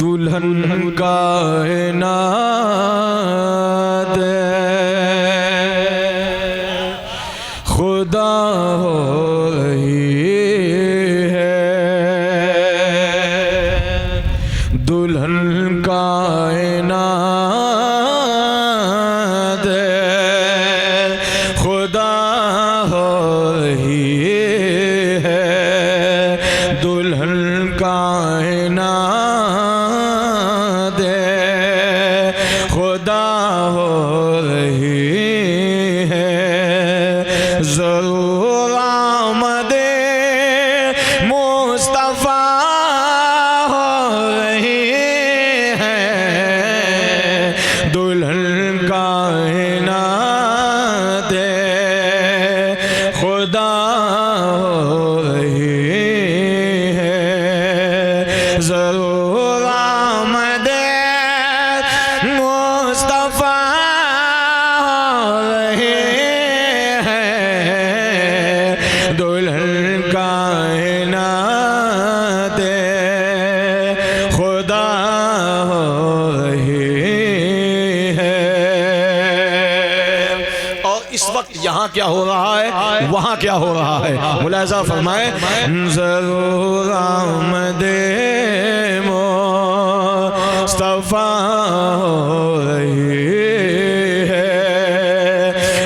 दुल्हन कायनात खुदा हो रही है, दुल्हन कायनात खुदा हो रही है, दुल्हन कायनात खुदा हो रही है। ज़रूर आमदे मुस्तफ़ा हो रही है, दुल्हन कायनात खुदा हो रही है। ज़रूर आमदे मुस्तफ़ा हो रही है, दुल्हन कायनात खुदा हो रही है। और इस वक्त यहाँ क्या हो रहा है, वहाँ क्या हो रहा है, मुलाज़ा फरमाए। ज़रूर आमदे मुस्तफ़ा हो रही है,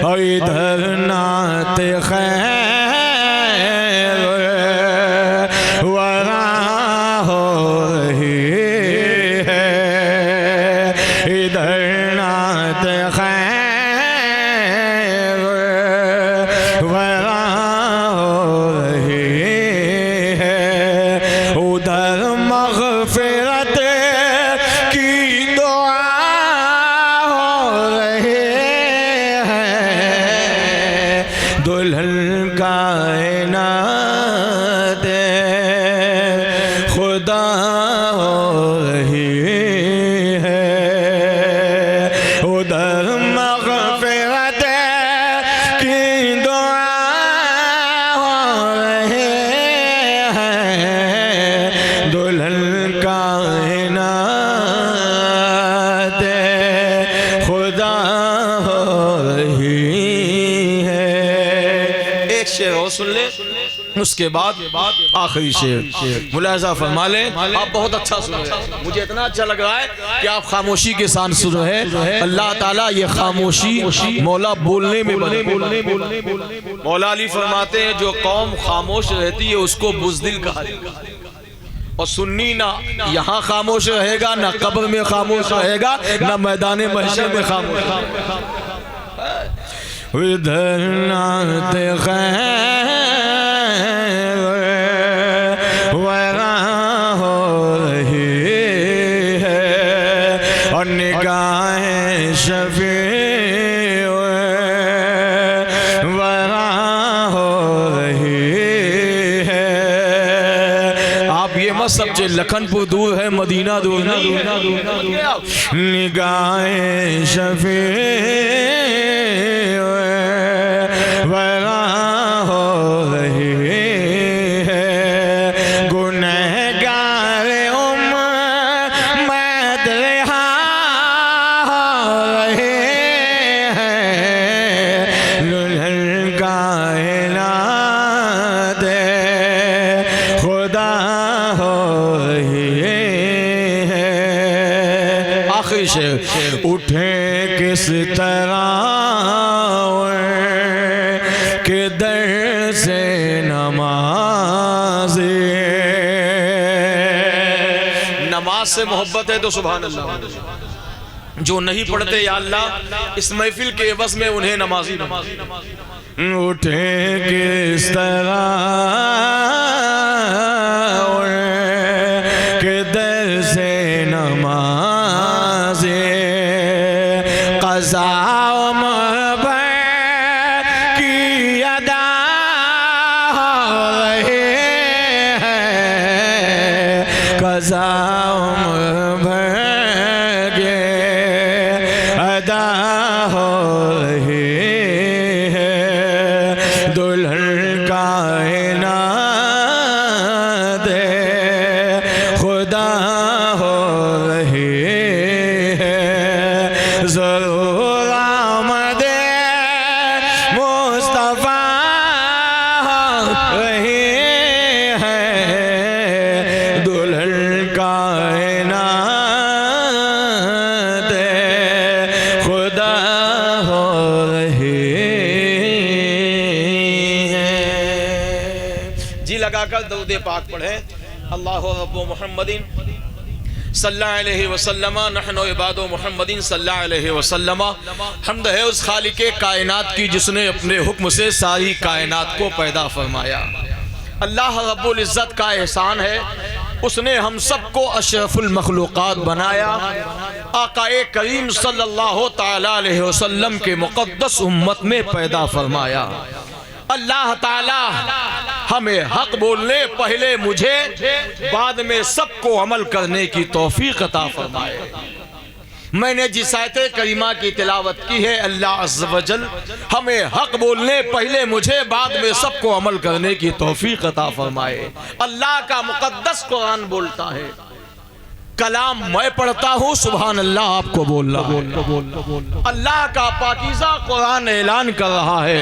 और इधर नात खैर वरा हो रही है, इधर नात खैर वरा हो रही है, उधर मग़फ़िरत की दुआ हो रही है, दुल्हन कायनात खुदा हो रही है, उधर मग़फ़िरत की दुआ हो रही है, दुल्हन कायनात खुदा हो रही है। एक शेर और सुन ले, उसके बाद आखिरी शेर मुलाज़ा फरमा लें। आप बहुत अच्छा सुन रहे हैं, मुझे इतना अच्छा लग रहा है कि आप खामोशी के साथ सुन रहे हैं। अल्लाह ताला ये खामोशी मौला बोलने में मौला अली फरमाते हैं, जो कौम खामोश रहती है उसको बुज़दिल कहा जाता है। और सुन्नी ना यहाँ खामोश रहेगा, ना कब्र में खामोश रहेगा, ना मैदान महशर में खामोश रहेगा। इधर नात खैर वरा हो रही है, और निगाहें शफ़ी वरा हो रही है। आप ये मत समझे लखनपुर दूर है, मदीना दूर नहीं है। निगाहें शफ़ी वरा हो रही है, गुनहगार उम्मत रिहा हो रही है, दुल्हन कायनात खुदा हो रही है। आखिरी शेर, उठे किस तरह के दर से नमाज से मोहब्बत है तो सुभान अल्लाह। जो नहीं पढ़ते या अल्लाह इस महफिल के एवज़ में उन्हें नमाजी उठे किस तरह के दर से नमाज़े क़ज़ा अदा हो रही है, दुल्हन कायनात खुदा हो जरूर आमदे मुस्तफा रही है दुल्हन कायनात खुदा हो रही है। जी लगाकर दरूद पाक पढ़े। अल्लाहु रब्बु मुहम्मदिन सल्लल्लाहु अलैहि वसल्लम नहनु इबादु मुहम्मदिन सल्लल्लाहु अलैहि वसल्लम। हम्द है उस खालिके कायनात की जिसने अपने हुक्म से सारी कायनात को पैदा फरमाया। अल्लाह रब्बुल इज़्ज़त का एहसान है, उसने हम सबको अशरफुल मखलूक़ात बनाया। आक़ाए करीम सल्लल्लाहु ताला अलैहि वसल्लम के मुक़द्दस उम्मत में पैदा फरमाया। अल्लाह ताला हमें हक बोलने पहले मुझे बाद में सबको अमल करने की तौफीक अता फरमाए। मैंने जिस आयत करीमा की तिलावत की है, अल्लाह अज़्ज़ व जल हमें हक बोलने पहले मुझे बाद में सबको अमल करने की तौफीक अता फरमाए। अल्लाह का मुक़द्दस कुरान बोलता है, कलाम मैं पढ़ता हूँ, सुभान अल्लाह आपको बोलना है। अल्लाह का पाकीज़ा कुरान ऐलान कर रहा है,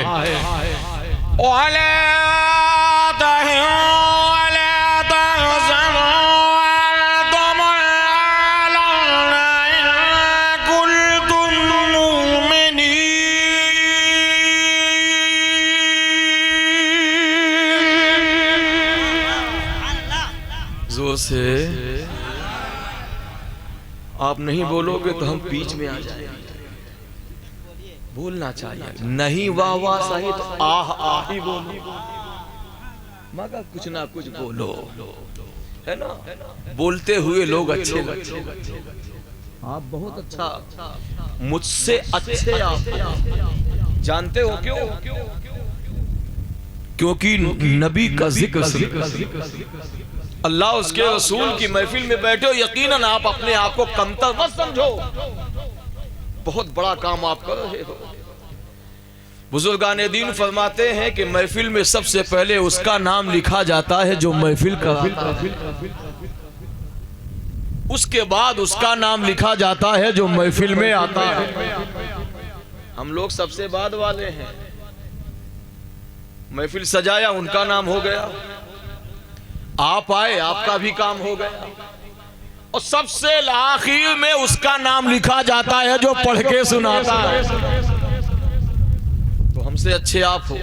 जोर से आप नहीं बोलोगे तो हम बीच में आ जाएंगे। बोलना चाहिए, नहीं वाह वाह सही तो आह आह ही बोलो, मगर कुछ ना कुछ बोलो, है ना। बोलते हुए लोग अच्छे लगते, आप बहुत अच्छा, मुझसे अच्छे आप जानते हो क्यों? क्योंकि नबी का जिक्र अल्लाह उसके रसूल की महफिल में बैठे हो, यकीनन आप अपने आप को कमतर मत समझो, बहुत बड़ा काम आप कर रहे हो। बुजुर्गाने दीन फरमाते हैं कि महफिल में सबसे पहले उसका नाम लिखा जाता है जो महफिल कराता है, उसके बाद उसका नाम लिखा जाता है जो महफिल में आता है। हम लोग सबसे बाद वाले हैं, महफिल सजाया उनका नाम हो गया, आप आए आपका भी काम हो गया, और सबसे आखिर में उसका नाम लिखा जाता है जो पढ़ के सुनाता है। तो हमसे अच्छे आप हो।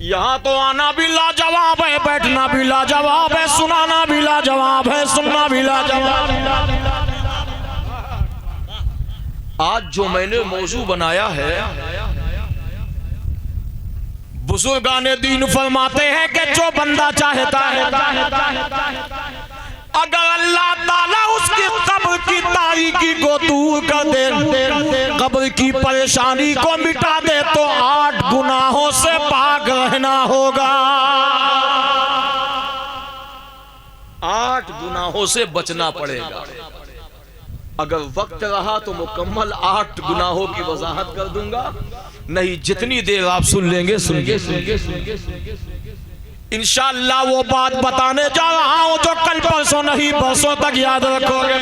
यहाँ तो आना भी लाजवाब है, बैठना भी लाजवाब है, सुनाना भी लाजवाब है, सुनना भी लाजवाब है। आज जो मैंने मौजू बनाया है, बुजुर्गाने दीन फरमाते हैं कि जो बंदा चाहता है अगर अल्लाह ताला उसकी कब्र की तारीकी को दूर कर दे, कब्र की परेशानी को मिटा दे, तो 8 गुनाहों से पाक रहना होगा। 8 गुनाहों से बचना पड़ेगा। अगर वक्त रहा तो मुकम्मल 8 गुनाहों की वजाहत कर दूंगा, नहीं जितनी देर आप सुन लेंगे इंशाअल्लाह वो बात बताने जा रहा हूं जो कल परसों नहीं बरसों तक याद रखोगे।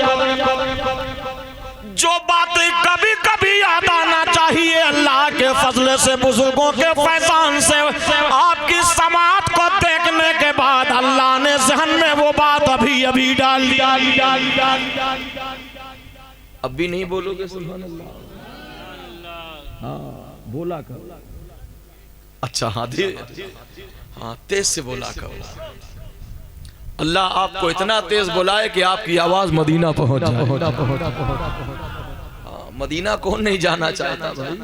जो बातें कभी कभी याद आना चाहिए, अल्लाह के फजल से, बुजुर्गों के फैजान से, आपकी समात को देखने के बाद अल्लाह ने जहन में वो बात अभी अभी डाल दिया। अब भी नहीं बोलोगे सुभान अल्लाह? हाँ बोला करो। अच्छा हाँ हाँ तेज से बोला करो। अल्लाह आपको इतना तेज बुलाए कि आपकी आवाज मदीना पहुंच जाए। मदीना कौन नहीं जाना चाहता भाई?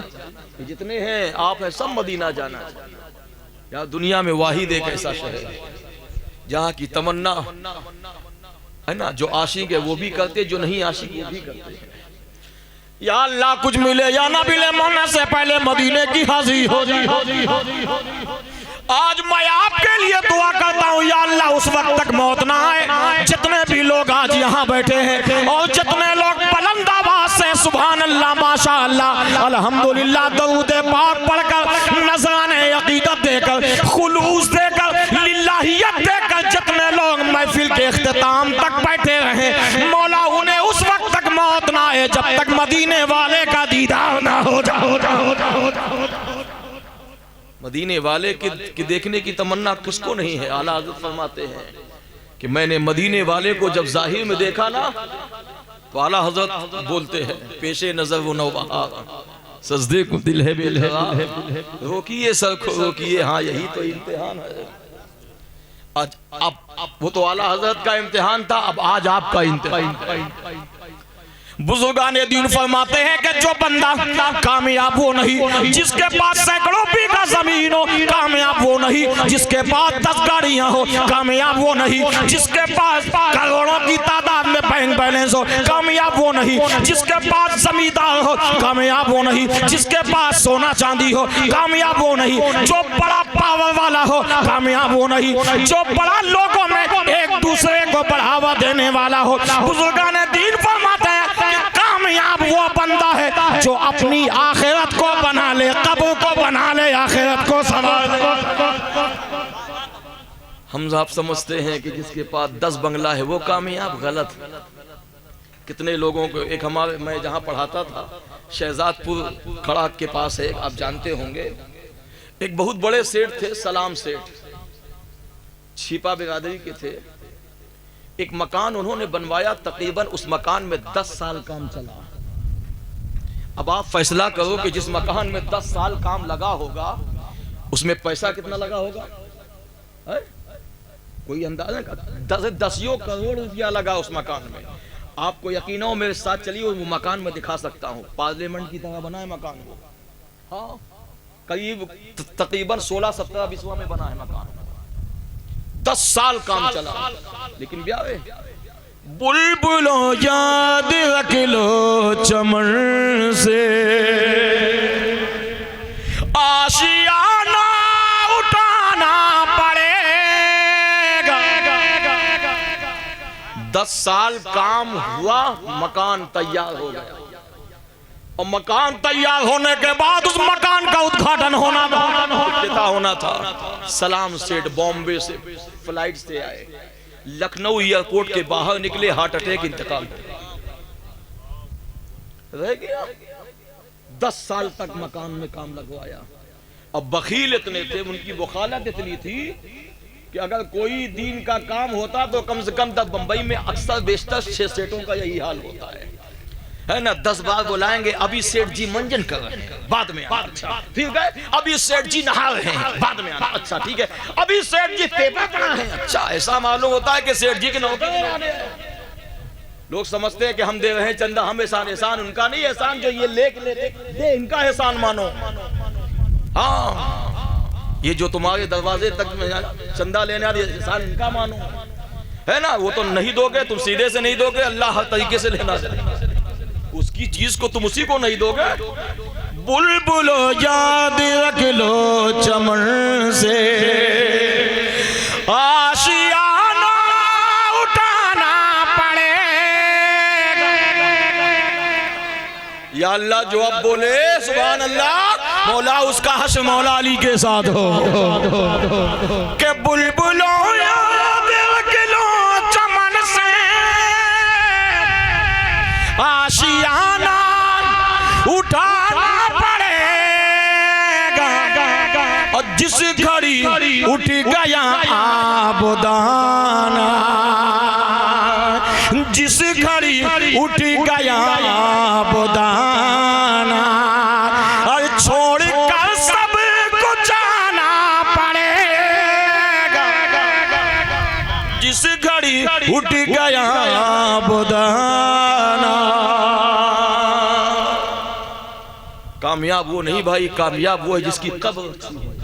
जितने हैं आप हैं सब मदीना जाना चाहते। यार दुनिया में वाहिद एक ऐसा शहर है जहाँ की तमन्ना है ना, जो आशिक है वो भी करते, जो नहीं आशिक वो भी करते। या अल्लाह कुछ मिले या ना मिले, मरने से पहले मदीने की हाजिरी हो जाए। आज मैं आपके लिए दुआ करता हूँ, या अल्लाह उस वक्त तक मौत ना आए जितने भी लोग आज यहाँ बैठे हैं और जितने लोग बुलंद आवाज से सुभान अल्लाह, माशा अल्लाह, अल्हम्दुलिल्लाह दरूद पाक पढ़कर, नज़राने अकीदत देकर, खुलूस देकर, लिल्लाहियत देकर जितने लोग महफिल के इख्तिताम तक बैठे रहे, मौला उन्हें उस वक्त तक मौत ना जाए जब तक मदीने वाले का दीदार ना हो मदीने वाले की देखने की तमन्ना किसको नहीं है। आला हज़रत फरमाते हैं कि मैंने मदीने वाले को जब जाहिर में देखा ना तो आला हज़रत बोलते हैं पेशे नजर वो नौबहार सजदे को दिल है रोकिए सर को रोकिए, हाँ यही तो इम्तिहान है। आज अब वो तो आला हज़रत का इम्तिहान था, अब आज आपका इम्तिहान। बुजुर्गाने दीन फरमाते हैं कि जो बंदा कामयाब वो नहीं जिसके पास सैकड़ों बीघा जमीन हो, कामयाब वो नहीं जिसके पास 10 गाड़ियां हो, कामयाब वो नहीं जिसके पास करोड़ों की तादाद में बैंक बैलेंस हो, कामयाब वो नहीं जिसके पास जमींदार हो, कामयाब वो नहीं जिसके पास सोना चांदी हो, कामयाब वो नहीं जो बड़ा पावर वाला हो, कामयाब वो नहीं जो बड़ा लोगों में एक दूसरे को बढ़ावा देने वाला हो। बुजुर्गाने दीन फरमाते हैं कामयाब वो बंदा है जो अपनी आखिरत को बना ले, कब्र को बना ले, आखिरत को संभाल ले। हम आप समझते हैं कि जिसके पास 10 बंगला है वो कामयाब, गलत। कितने लोगों को एक हमारे मैं जहां पढ़ाता था शहजादपुर खड़ा के पास है, आप जानते होंगे, एक बहुत बड़े सेठ थे, सलाम सेठ, छिपा बिरादरी के थे। एक मकान उन्होंने बनवाया, तकरीबन उस मकान में 10 साल काम चला। अब आप फैसला करो कि जिस मकान में 10 साल काम लगा होगा उसमें पैसा कितना लगा होगा है? कोई अंदाजा? 10 करोड़ रुपया लगा उस मकान में। आपको यकीन हो, मेरे साथ चलिए, वो मकान में दिखा सकता हूँ, पार्लियामेंट की तरह बना है मकान वो। हाँ, करीब तकरीबन 16-17 बिस्वा में बना है मकान। 10 साल काम चला, लेकिन ब्याह बुलबुलों याद रख लो चमन से आशियाना उठाना पड़ेगा। 10 साल काम हुआ, मकान तैयार हो गया, और मकान तैयार होने के बाद उस मकान का उद्घाटन होना था। सलाम सेठ बॉम्बे से फ्लाइट से आए, लखनऊ एयरपोर्ट के बाहर निकले, हार्ट अटैक, इंतकाल रह गया। 10 साल तक मकान में काम लगवाया। अब बखील इतने थे, उनकी वकालत इतनी थी कि अगर कोई दीन का काम होता तो कम से कम बंबई में अक्सर बेशतर 6 सेठों का यही हाल होता है ना। 10 बार बुलाएंगे, अभी सेठ जी मंजन कर रहे हैं, बाद में आना, अच्छा ठीक है। अभी सेठ जी नहा रहे हैं, बाद में आना, अच्छा ठीक है। अभी सेठ जी पेपर पढ़ा है, अच्छा। ऐसा मालूम होता है कि सेठ जी के नौकर बनाने। लोग समझते हैं कि हम दे रहे हैं चंदा, हम एहसान उनका नहीं, एहसान जो ये ले इनका एहसान मानो। हाँ, ये जो तुम्हारे दरवाजे तक चंदा लेने आ रही है, एहसान इनका मानो, है ना। वो तो नहीं दोगे, तुम सीधे से नहीं दोगे, अल्लाह हर तरीके से लेना चाहिए, उसकी चीज को तुम उसी को नहीं दोगे। बुलबुलो याद रख लो चमन से आशियाना उठाना पड़ेगा। या अल्लाह जो अब बोले सुभान अल्लाह, मौला उसका हश्र मौला अली के साथ हो। के बुलबुलो याद रख लो चमन से आशियाना उठाना पड़ेगा। और जिस घड़ी उठ गया आबदाना, जिस घड़ी उठ गया आबदाना, और छोड़ कर सब कुछ जाना पड़ेगा। जिस घड़ी उठ गया आबदाना। कामयाब वो नहीं भाई, कामयाब वो है जिसकी कब्र अच्छी है।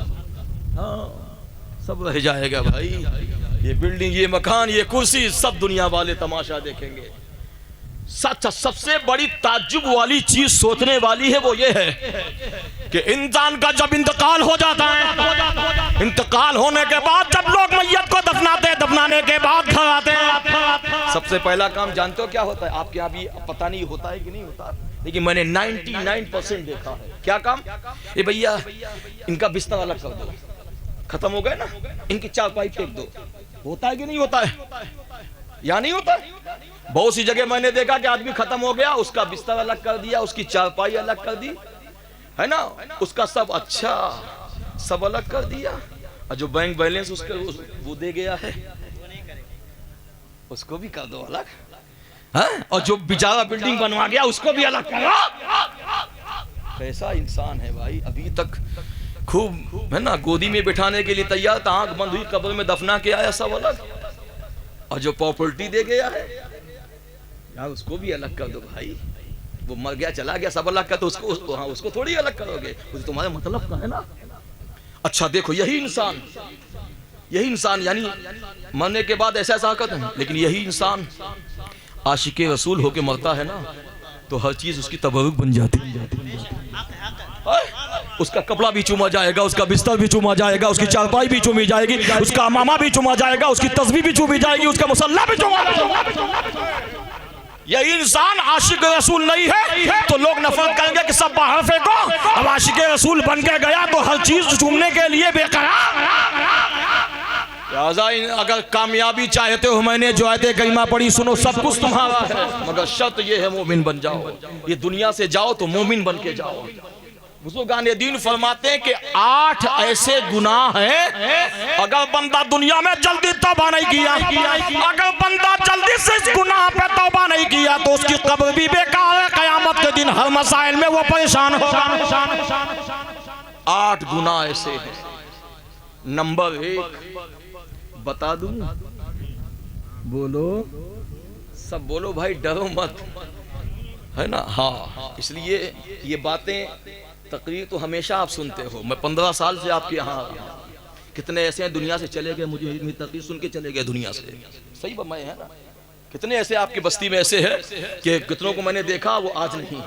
हाँ, सब रह जाएगा भाई, ये बिल्डिंग, ये मकान, ये कुर्सी, सब दुनिया वाले तमाशा देखेंगे। सच सबसे बड़ी ताज्जुब वाली चीज सोचने वाली है वो ये है कि इंसान का जब इंतकाल हो जाता है, इंतकाल होने के बाद जब लोग मैयत को दफनाते हैं, दफनाने के बाद घर आते हैं, सबसे पहला काम जानते हो क्या होता है? आपके यहाँ भी पता नहीं होता है कि नहीं होता, लेकिन मैंने 99% देखा है। क्या काम? ये भैया इनका बिस्तर अलग कर दो, खत्म हो गए ना, इनकी चारपाई फेंक दो। होता है कि नहीं होता है? या नहीं होता है? बहुत सी जगह मैंने देखा कि आदमी खत्म हो गया, उसका बिस्तर अलग कर दिया, उसकी चारपाई अलग कर दी, है ना, उसका सब अच्छा सब अलग कर दिया, और जो बैंक बैलेंस उसका वो दे गया है उसको भी कर दो अलग, है? और जो बेचारा बिल्डिंग बनवा गया उसको भी अलग करो। कैसा इंसान है भाई, अभी तक खूब है ना गोदी में बिठाने के लिए तैयार था, आंख बंद हुई कब्र में दफना के आया सब अलग, और जो प्रॉपर्टी दे गया है यार उसको भी अलग कर दो भाई, वो मर गया चला गया सब अलग कर दो, उसको हाँ उसको थोड़ी अलग करोगे, वो तुम्हारे मतलब का है ना। अच्छा देखो यही इंसान यानी मरने के बाद ऐसा ऐसा करते हैं, लेकिन यही इंसान आशिके रसूल होके मरता है ना तो हर चीज उसकी तबरुक बन जाती है। उसका कपड़ा भी चूमा जाएगा, उसका बिस्तर भी चूमा जाएगा, उसकी चारपाई भी चूमी जाएगी, उसका मामा भी चूमा जाएगा, उसकी तस्बीह भी चूमी जाएगी, उसका मुसल्ला भी चूमा जाएगा। यही इंसान आशिक रसूल नहीं है तो लोग नफरत करेंगे कि सब बाहर फेंको, अब आशिक रसूल बन के गया तो हर चीज चूमने के लिए बेकरार। अगर कामयाबी चाहते हो, मैंने जो आयते करीमा पढ़ी सुनो, सब कुछ तुम्हारा है, मगर शर्त ये है मोमिन बन जाओ, ये दुनिया से जाओ तो मोमिन बन के जाओ। बुजुर्गान दीन फरमाते हैं कि 8 ऐसे गुनाह हैं, अगर बंदा दुनिया में जल्दी तौबा नहीं किया, अगर बंदा जल्दी से इस गुनाह पे तौबा नहीं किया तो उसकी कब्र भी बेकार है, कयामत के दिन हर मसाइल में वो परेशान होगा। 8 गुनाह ऐसे हैं। नंबर 1 बता दूं, बोलो सब बोलो भाई, डरो मत, है ना। हाँ, इसलिए ये बातें तकरीर तो हमेशा आप सुनते हो, मैं 15 साल से आपके यहाँ आ रहा हूँ। कितने ऐसे हैं दुनिया से चले गए, मुझे मेरी तकरीर सुन के चले गए दुनिया से, सही मैं है ना। कितने ऐसे आपकी बस्ती में ऐसे हैं कि कितनों को मैंने देखा वो आज नहीं है,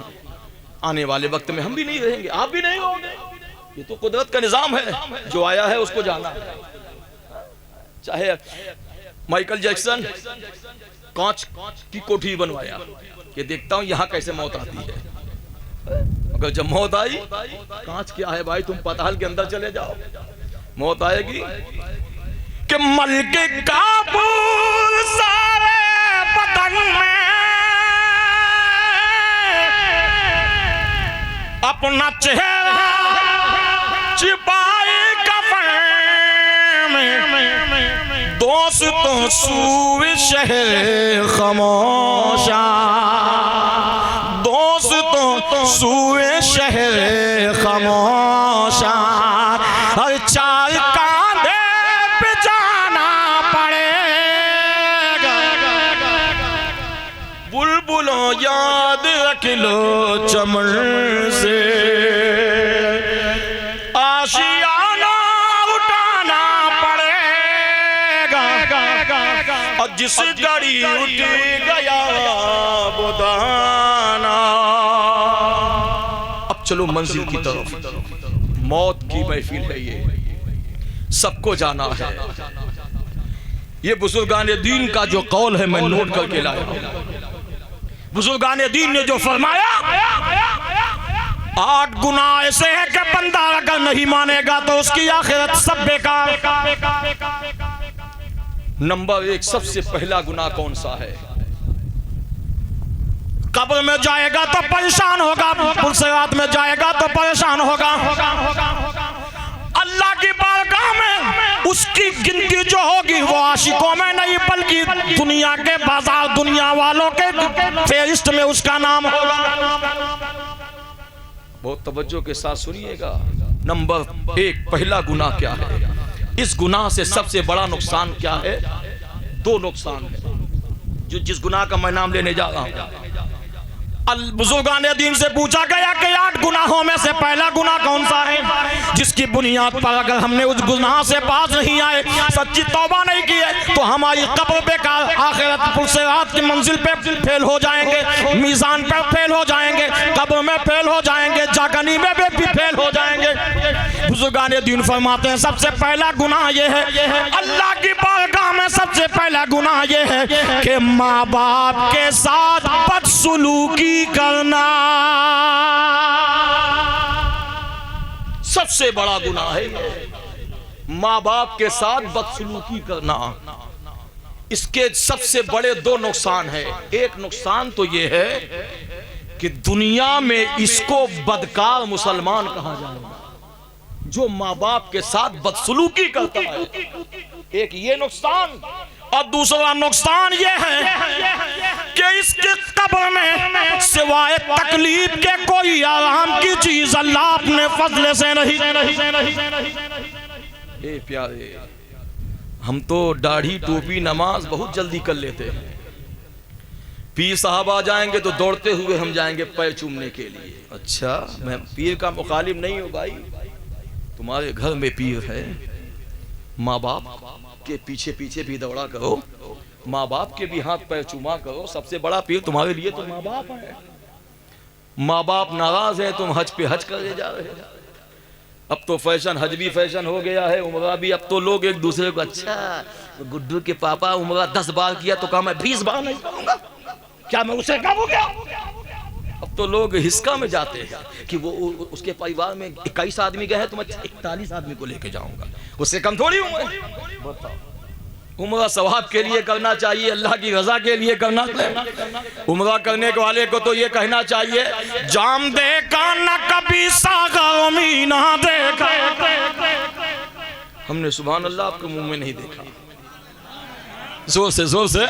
आने वाले वक्त में हम भी नहीं रहेंगे, आप भी नहीं होंगे, ये तो कुदरत का निजाम है, जो आया है उसको जाना है। चाहे माइकल जैक्सन कांच की कोठी बनवाया कि देखता हूं यहां कैसे मौत आती है, अगर जब मौत आई, कांच क्या है भाई, तुम पाताल के अंदर चले जाओ, मौत आएगी कि मलिक काबूल सारे बदन में अपना चेहरा छिपाए कफन में, दोस्तों सूए शहर खामोशा, दोस्तों सूए शहर खामोशा, हर चाल कांधे पे जाना पड़ेगा, बुलबुलों याद रख लो चमन से, आशियाना उठाना पड़ेगा, और जिस घड़ी उठ गया वो दाना। अब चलो मंजिल की तरफ, मौत की महफिल है ये, सबको जाना है। ये बुजुर्गान दीन का जो कौल है मैं नोट करके लाया। बुजुर्गान दीन ने जो फरमाया, 8 गुनाह ऐसे हैं कि बंदा अगर नहीं मानेगा तो उसकी आखिरत सब बेकार। नंबर 1 सबसे पहला गुनाह कौन सा है? कब्र में जाएगा तो परेशान होगा, पुरसिरात में जाएगा तो परेशान होगा, अल्लाह की बारगाह में उसकी गिनती जो होगी वो आशिकों में नहीं बल्कि दुनिया के बाजार, दुनिया वालों के फेरिस्त में उसका नाम होगा। बहुत तवज्जो के साथ सुनिएगा। नंबर 1 पहला गुनाह क्या है? इस गुनाह से सबसे बड़ा नुकसान क्या है? 2 नुकसान है जो जिस गुनाह का मैं नाम लेने जा रहा हूं। बुजुर्गान दीन से पूछा गया कि 8 गुनाहों में से पहला गुनाह कौन सा है जिसकी बुनियाद पर अगर हमने उस गुनाह से बाज नहीं आए, सच्ची तौबा नहीं की है तो हमारी कब्र बेकार, आखिरत पुरसिरात की मंजिल पे फेल हो जाएंगे, मीज़ान पे फेल हो जाएंगे, कब्र में फेल हो जाएंगे, जागनी में भी फेल हो जाएंगे। बुजुर्गान दीन फरमाते हैं सबसे पहला गुनाह ये है, अल्लाह की बारगाह में सबसे पहला गुनाह ये है कि माँ बाप के साथ बदसलूकी करना। सबसे बड़ा गुनाह है माँ बाप के साथ बदसलूकी करना। इसके सबसे बड़े दो नुकसान है। एक नुकसान तो ये है कि दुनिया में इसको बदकार मुसलमान कहा जाएगा, जो माँ बाप के साथ बदसलूकी करता है। एक ये नुकसान, और दूसरा नुकसान ये है कि इसके कब्र में सिवाय तकलीफ के कोई आराम की चीज अल्लाह अपने फजल से नहीं। ए प्यारे, हम तो दाढ़ी टोपी नमाज बहुत जल्दी कर लेते हैं। पीर साहब आ जाएंगे तो दौड़ते हुए हम जाएंगे पैर चूमने के लिए। अच्छा, मैं पीर का मुखालिफ नहीं हूँ भाई, तुम्हारे घर में पीर है, माँ बाप के पीछे पीछे भी दौड़ा करो, माँ बाप के भी हाथ पैर चूमा करो। सबसे बड़ा पीर तुम्हारे लिए तो माँ बाप है। माँ बाप नाराज है, तुम हज पे हज करने जा रहे हो। अब तो फैशन, हज भी फैशन हो गया है, उम्रा भी। अब तो लोग एक दूसरे को, अच्छा गुड्डू के पापा उम्रा 10 बार किया तो कहा मैं 20 बार नहीं करूंगा, क्या मैं उसे कम हो गया? अब तो लोग हिस्का में जाते हैं कि वो उसके परिवार में 21 आदमी गए हैं तो मैं 41 आदमी को लेके जाऊंगा, उससे कम थोड़ी हूं मैं। बताओ, उम्रा सवाब के लिए करना चाहिए, अल्लाह की रजा के लिए करना चाहिए। उम्रा करने वाले को तो ये कहना चाहिए, जाम देखा न कभी सागर मीना देखा। हमने सुभान अल्लाह आपके मुंह में नहीं देखा। जोर से जोर से।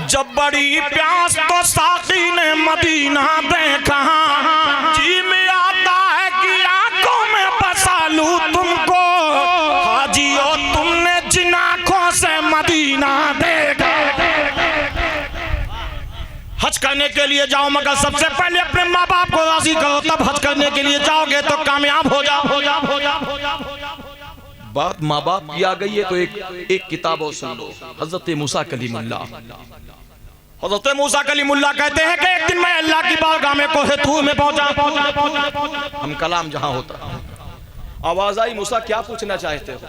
जब बड़ी प्यास तो साकी ने मदीना देखा, जी में आता है कि आंखों में बसा लूं तुमको, हाजियो तुमने जिन आंखों से मदीना देखा। हज करने के लिए जाओ, मगर सबसे पहले अपने माँ बाप को राजी करो, तब हज करने के लिए जाओगे तो कामयाब हो जाओ। बात माँ बाप की आ गई है तो एक किताब और सुन लो। हजरत मूसा कलीमुल्लाह, हजरत मूसा कलीमुल्लाह कहते हैं कि एक दिन मैं अल्लाह की बारगाह में कोहे तूर में पहुंचा। हम कलाम जहां होता, आवाज आई, मूसा क्या पूछना चाहते हो?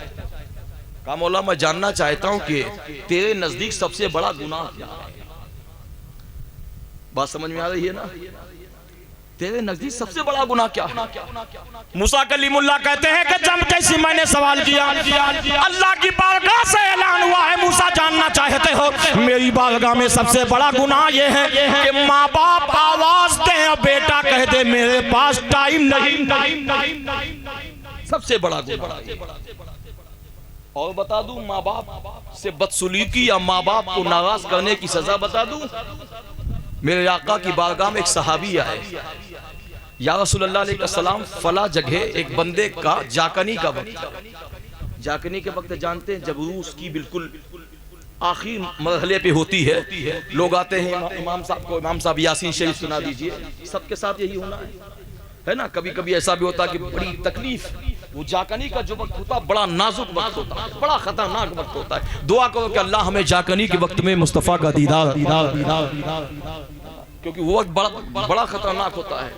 कहा मौला मैं जानना चाहता हूं कि तेरे नजदीक सबसे बड़ा गुनाह क्या है। बात समझ में आ रही है ना? तेरे नजदीक सबसे बड़ा गुनाह क्या है? मूसा कलीमुल्लाह कहते हैं कि जब कैसी मैंने सवाल किया, अल्लाह की बारगाह से ऐलान हुआ है, मूसा जानना चाहते हो मेरी बारगाह में सबसे बड़ा गुनाह यह है कि माँ बाप आवाज दे और बेटा कह दे मेरे पास टाइम नहीं। सबसे बड़ा गुनाह। और बता दूं, माँ बाप से बदसलूकी या माँ बाप को नाराज करने की सजा बता दूं। मेरे आका की बारगाह में एक सहाबी आए, या रसूलुल्लाह अलैहिस्सलाम फला जगह एक बंदे का जाकनी का वक्त। जाकनी के वक्त जानते हैं, जब रूह उसकी बिल्कुल आखिर मरहले पे होती है, लोग आते हैं इमाम साहब को, इमाम साहब यासीन शरीफ सुना दीजिए। सबके साथ यही होना है ना? कभी कभी ऐसा भी होता कि बड़ी तकलीफ, वो जाकनी का जो वक्त होता बड़ा नाजुक वक्त होता है, बड़ा खतरनाक वक्त होता है। दुआ करो कि अल्लाह हमें जाकनी के वक्त में मुस्तफ़ा का दीदार, क्योंकि वो वक्त बड़ा खतरनाक होता है।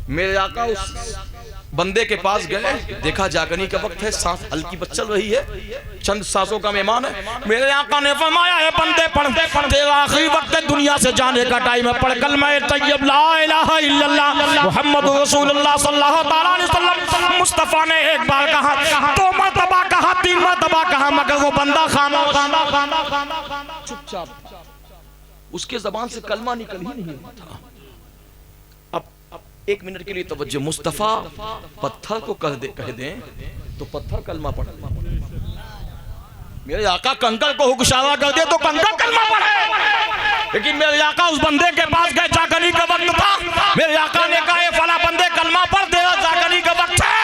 मेरे आका उस बंदे के पास गए, देखा जागनी का वक्त है, सांस हल्की बच चल रही है, चंद सांसों का मेहमान है। मेरे आका ने फरमाया है बंदे पढ़ तेरा आखिरी वक्त है, दुनिया से जाने का टाइम है, पढ़ कलमा तैयब ला इलाहा इल्लल्लाह मुहम्मद रसूलुल्लाह सल्लल्लाहु अलैहि वसल्लम। मुस्तफा ने एक बार कहा, 2 मरतबा कहा, 3 मरतबा कहा, मगर वो बंदा खामोश चुपचाप, उसके जबान से कलमा निकल ही नहीं था। एक मिनट के लिए तवज्जो, मुस्तफा पत्थर को कह दे तो पत्थर कलमा पढ़े, मेरे आका कंकर को इशारा कर दे तो कंकर कलमा पढ़े। लेकिन मेरे आका उस बंदे के पास गए, जागनी का वक्त था, मेरे आका ने कहा ये फला बंदे कलमा पढ़ दे, जागनी का वक्त है।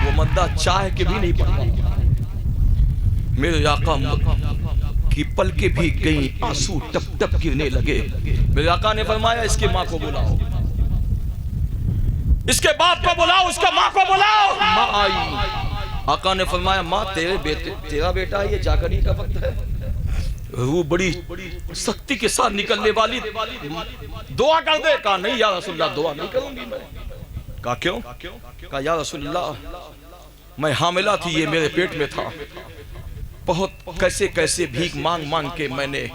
वो बंदा चाह के भी नहीं पढ़ा। मेरे आका की पलकें भीग गई, आंसू टप टप गिरने लगे। मेरे आका ने फरमाया इसके माँ को बुलाओ, इसके बाप को बुलाओ, उसका माँ को बुलाओ। माँ आई, आका ने फरमाया माँ तेरा बेटा है, ये जागनी का वक्त है। वो बड़ी सख्ती के साथ निकलने वाली, दुआ कर दे। कहा नहीं या रसूलल्लाह, दुआ नहीं करूंगी मैं। कहा क्यों? कहा या रसूलल्लाह मैं हामिला थी, ये मेरे पेट में था, बहुत कैसे कैसे भीख मांग मांग के मैंने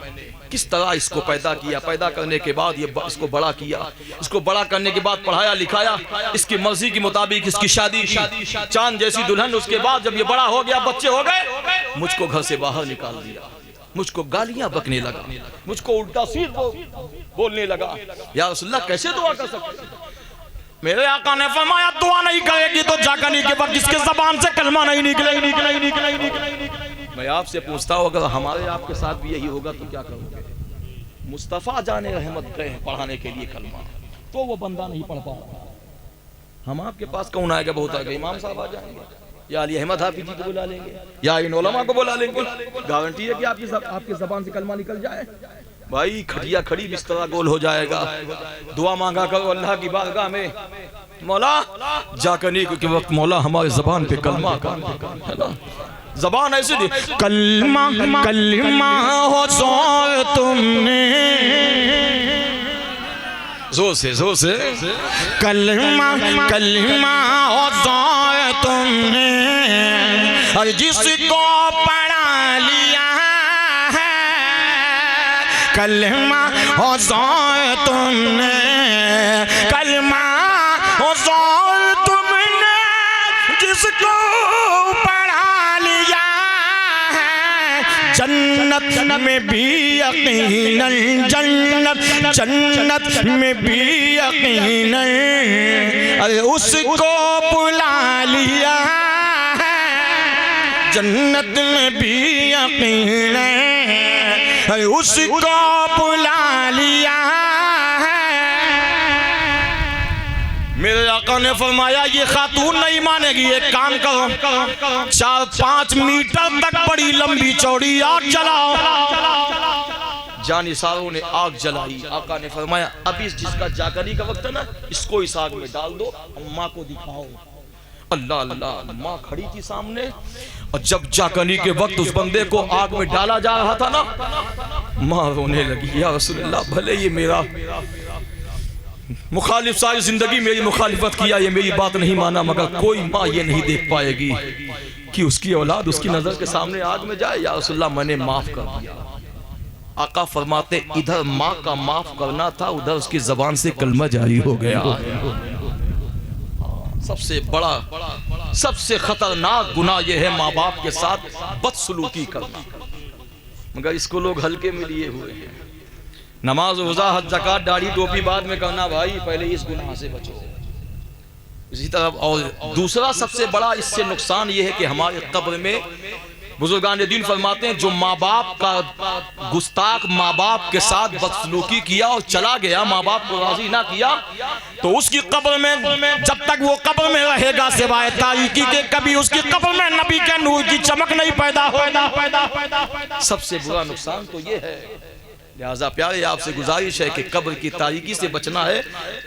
किस तरह इसको पैदा किया, पैदा करने के बाद ये इसको बड़ा किया, इसको बड़ा करने के बाद पढ़ाया लिखाया, इसकी मर्जी के मुताबिक इसकी शादी की, चांद जैसी दुल्हन। उसके बाद जब ये बड़ा हो गया, बच्चे हो गए, मुझको घर से बाहर निकाल दिया, मुझको गालियां बकने लगा, मुझको उल्टा सीधा बोलने लगा। या रसूलल्लाह कैसे दुआ कर सकते? मेरे आका ने फरमाया दुआ नहीं करेगी तो जागने के वक्त जिसके जबान से कलमा नहीं निकलेगा। मैं आपसे पूछता हूँ, अगर हमारे आपके साथ भी यही होगा तो क्या करोगे? मुस्तफ़ा जाने रहमत गए पढ़ाने के लिए कलमा, तो वो बंदा नहीं पढ़ पा रहा। हम आपके पास कौन आएगा? बहुत आएगा, इमाम साहब आ जाएंगे, या अली अहमद हाफिज़ जी को बुला लेंगे, या इन उलमा को बुला लेंगे। गारंटी है कि आपकी जबान से कलमा निकल जाए? भाई खटिया खड़ी बिस्तरा गोल हो जाएगा। दुआ मांगा करो अल्लाह की बारगाह में, मौला जाकनी के वक्त मौला हमारे जबान पे कलमा का, है ना? जबान ऐसे दी कलमा कलमा हो जोर तुमने, जोर से कलमा कलमा हो जोर तुमने, और जिसको पढ़ा लिया है कलमा हो जोर तुमने, कलमा हो जोर तुमने, जिसको जन्नत में भी यकीनन, जन्नत में भी यकीनन, अरे उसको बुला लिया है, जन्नत में भी यकीनन, अरे उसको बुला लिया है। मेरे आका ने फरमाया ये खातून नहीं मानेगी, एक काम करो, 4-5 मीटर तक बड़ी लंबी चौड़ी आग जलाओ। जानिसारों ने आग जलाई। आका ने फरमाया अभी जिसका जागनी का वक्त है ना, इसको इस आग में डाल दो, अम्मा को दिखाओ। अल्लाह अल्लाह, माँ खड़ी थी सामने, और जब जागनी के वक्त उस बंदे को आग में डाला जा रहा था ना, माँ रोने लगी, या रसूलल्लाह भले ये मेरा मुखालिफ सारी जिंदगी मेरी मुखालिफत किया, ये मेरी बात नहीं माना, मगर कोई माँ ये नहीं देख पाएगी कि उसकी औलाद उसकी नजर के सामने आग में जाए। या रसूलल्लाह मैंने माफ कर दिया। आका फरमाते इधर माँ का माफ करना था, उधर उसकी जबान से कलमा जारी हो गया। सबसे बड़ा सबसे खतरनाक गुनाह यह है माँ बाप के साथ बदसलूकी करना, मगर इसको लोग हल्के में लिए हुए हैं। नमाज रोजा हज ज़कात दाढ़ी टोपी बाद में करना, भाई पहले इस गुनाह से बचो। इसी तरह और दूसरा सबसे बड़ा इससे नुकसान ये है कि हमारे कब्र में बुजुर्गान दीन फरमाते हैं जो माँ बाप का गुस्ताख माँ बाप के साथ बदसलूकी किया और चला गया, माँ बाप को राजी ना किया, तो उसकी कब्र में जब तक वो कब्र में रहेगा सिवाय तारीकी के कभी उसकी कब्र में नबी के नूर की चमक नहीं पैदा होगा। सबसे बुरा नुकसान तो ये है। लिहाजा प्यारे आपसे गुजारिश है कि कब्र की तारीकी से बचना है,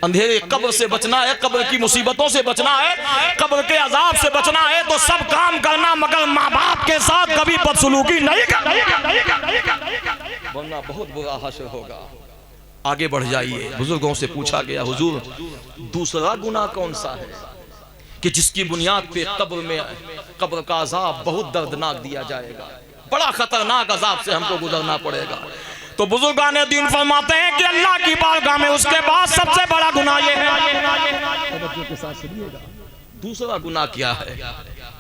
अंधेरे कब्र से बचना है, कब्र की मुसीबतों से बचना है, कब्र के अजाब से बचना है, तो सब काम करना मगर माँ बाप के साथ कभी बदसलूकी नहीं करना, वरना बहुत बुरा हश्र होगा। आगे बढ़ जाइए। बुजुर्गों से पूछा गया हुजूर दूसरा गुनाह कौन सा है कि जिसकी बुनियाद पे कब्र का अजाब बहुत दर्दनाक दिया जाएगा, बड़ा खतरनाक अजाब से हमको गुजरना पड़ेगा। तो बुजुर्गान दीन फरमाते हैं कि अल्लाह की बारगाह में उसके बाद सबसे बड़ा गुनाह ये है। दूसरा गुनाह क्या है?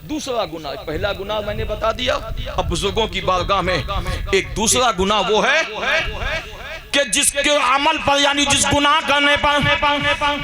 दूसरा गुनाह, पहला गुनाह मैंने बता दिया, अब बुजुर्गों की बारगाह में एक दूसरा गुनाह वो है कि जिसके अमल पर यानी जिस गुनाह करने पर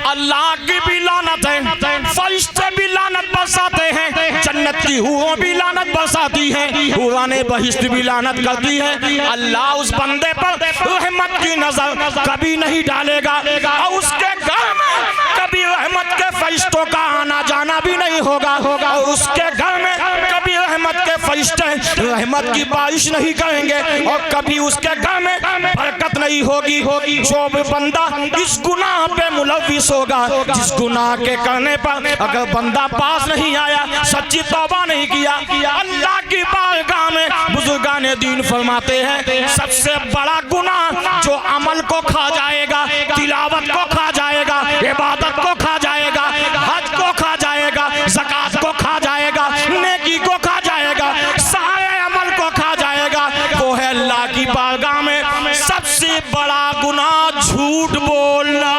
अल्लाह की भी लानत है, फरिश्ते भी लानत बरसाते हैं, जन्नत की हूरों भी लानत बरसाती हैं, हुराने बहिश्त भी लानत करती है। अल्लाह उस बंदे पर रहमत की नजर कभी नहीं डालेगा और उसके घर में कभी रहमत के फरिश्तों का आना जाना भी नहीं होगा और उसके घर में कभी रहमत के फरिश्ते रहमत की बारिश नहीं करेंगे और कभी उसके घर में बरकत नहीं होगी। जो भी बंदा इस गुनाह पे मुलविस होगा, जिस गुनाह के करने पर अगर बंदा पास नहीं आया, सच्ची तौबा नहीं किया, अल्लाह की बारगाह में बुजुर्गान दीन फरमाते हैं सबसे बड़ा गुनाह जो अमल को खा जाएगा, तिलावत को खा जाएगा, इबादत को खा जाएगा, हज को खा जाएगा, ज़कात को खा जाएगा, नेकी को खा जाएगा, सारे अमल को खा जाएगा, वो है अल्लाह की बारगाह में सबसे बड़ा गुनाह झूठ बोलना।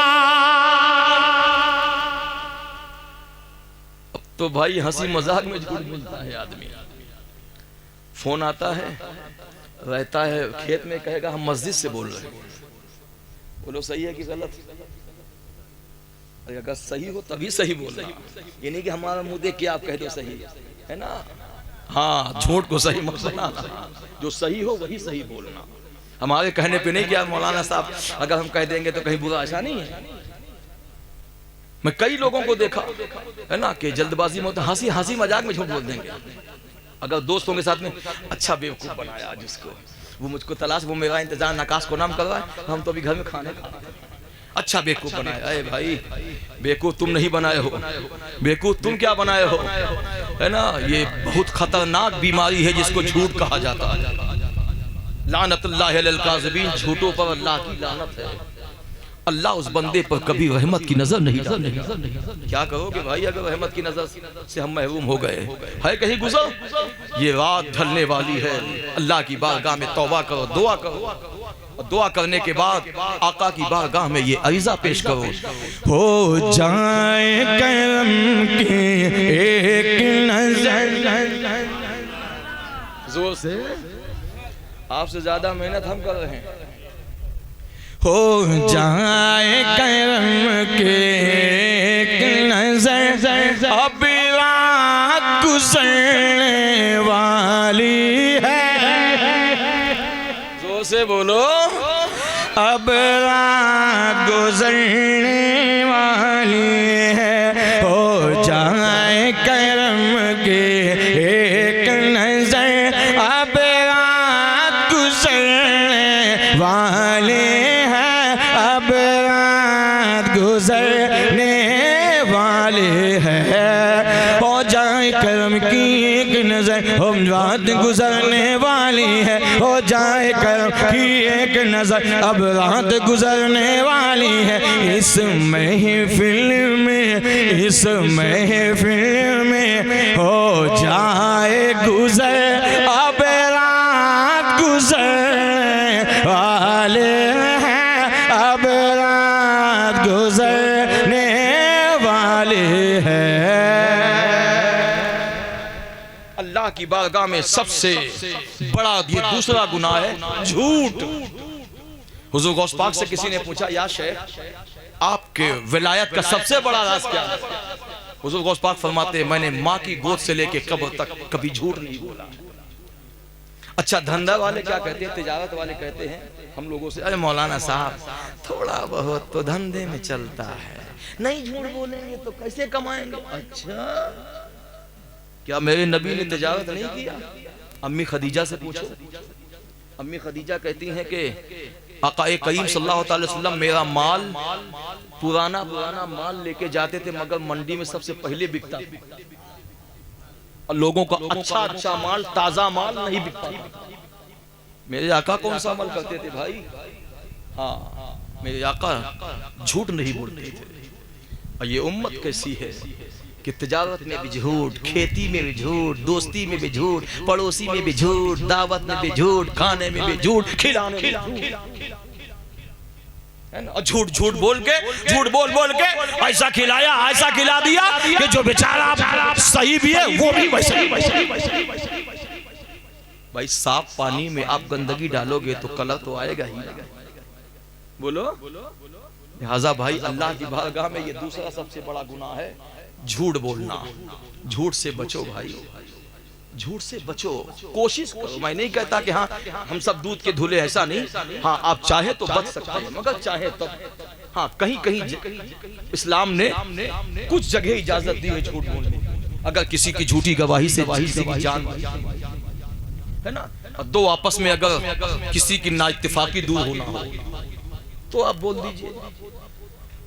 अब तो भाई हंसी मजाक में झूठ बोलता है आदमी। फोन आता है, रहता है खेत में, कहेगा हम मस्जिद से बोल रहे हैं। बोलो सही है कि गलत? अगर सही हो तभी सही बोलना, ये नहीं कि हमारा मुंह देख के आप कह दो सही है ना। हाँ, झूठ को सही मत बनाना, जो सही हो वही सही बोलना। हमारे कहने पे नहीं किया मौलाना साहब, अगर हम कह देंगे तो कहीं बुरा, ऐसा नहीं है। मैं कई लोगों को देखा है ना कि जल्दबाजी में हंसी हंसी मजाक में झूठ बोल देंगे। अगर दोस्तों के साथ में, अच्छा बेवकूफ बनाया जिसको, वो मुझको तलाश, वो मेरा इंतजार नकाश को नाम कर रहा है, हम तो अभी घर में खाने खा रहे हैं। अच्छा बेवकूफ बनाया। अरे भाई बेवकूफ तुम नहीं बनाए हो, बेवकूफ तुम क्या बनाए हो, है ना। ये बहुत खतरनाक बीमारी है जिसको झूठ कहा जाता है। लानतुल्लाहि अलल काज़िबीन, झूठों पर अल्लाह की लानत है। अल्लाह उस बंदे पर कभी रहमत की नजर नहीं डालेगा। क्या करोगे भाई अगर रहमत की नजर से हम महरूम हो गए? है कहीं गुजर? ये रात ढलने वाली है, अल्लाह की बारगाह में तौबा करो, दुआ करो, और दुआ करने के बाद आका की बारगाह में ये अरीज़ा पेश करो, हो जाए करम की एक नजर। जोर से, आपसे ज्यादा मेहनत हम कर रहे हैं। हो जाए करम के एक नजर, अब रात गुजरने वाली है। जोर से बोलो, अब रात गुजरने वाली है। हो जाए करम के एक नजर, अब रात गुजरने वाली है, अब रात गुजरने वाली है। हो जाए करम की एक नजर, हम रात गुजरने वाली है। हो जाए करम की एक नजर, अब रात गुजरने वाली है। इस महफिल में, इस महफिल में हो जाए गुजर, अब रात गुजरने वाले हैं, अब रात गुजरने वाले हैं। अल्लाह की बारगाह में सबसे बड़ा ये दूसरा गुनाह है झूठ। हुजूर गौस पाक से किसी ने पूछा, या शेख आपके विलायत का सबसे बड़ा राज क्या है? हुजूर गौस पाक फरमाते, मैंने माँ की गोद से लेके कब्र तक कभी झूठ नहीं बोला। अच्छा धंधा वाले क्या कहते हैं, तिजारत वाले कहते हैं हम लोगों से, अरे मौलाना साहब थोड़ा बहुत तो धंधे में चलता है, नहीं झूठ बोलेंगे तो कैसे कमाएंगे? अच्छा, क्या मेरे नबी ने तिजारत नहीं किया? अम्मी खदीजा से पूछो। अम्मी खदीजा कहती हैं कि आक़ाए करीम सल्लल्लाहु अलैहि वसल्लम मेरा माल, पुराना माल लेके जाते थे, मगर मंडी में सबसे पहले बिकता और लोगों का अच्छा माल, ताजा माल नहीं बिकता। मेरे आका कौन सा अमल करते थे भाई? हाँ, मेरे आका झूठ नहीं बोलते थे। और ये उम्मत कैसी है कि तिजारत में भी झूठ, खेती में भी झूठ, दोस्ती में भी झूठ, पड़ोसी में भी झूठ, दावत में भी झूठ, खाने में भी झूठ, खिलाने में भी झूठ, है ना। झूठ झूठ बोल के ऐसा खिलाया, ऐसा खिला दिया कि जो बेचारा सही भी है वो भी वैसे ही। भाई साफ पानी में आप गंदगी डालोगे तो कलर तो आएगा ही। बोलो, लिहाजा भाई अल्लाह की बारगाह में ये दूसरा सबसे बड़ा गुनाह है झूठ बोलना। झूठ से बचो भाई, झूठ से बचो, कोशिश करो। मैं नहीं कहता कि हाँ हम सब दूध के धुले, ऐसा नहीं। हाँ आप चाहे तो बच सकते हैं, मगर चाहे तो हाँ कहीं इस्लाम ने कुछ जगह इजाजत दी है झूठ बोलने। अगर किसी की झूठी गवाही से किसी की जान है ना, और दो आपस में अगर किसी की नाइत्तेफाकी दूर होना हो तो आप बोल दीजिए।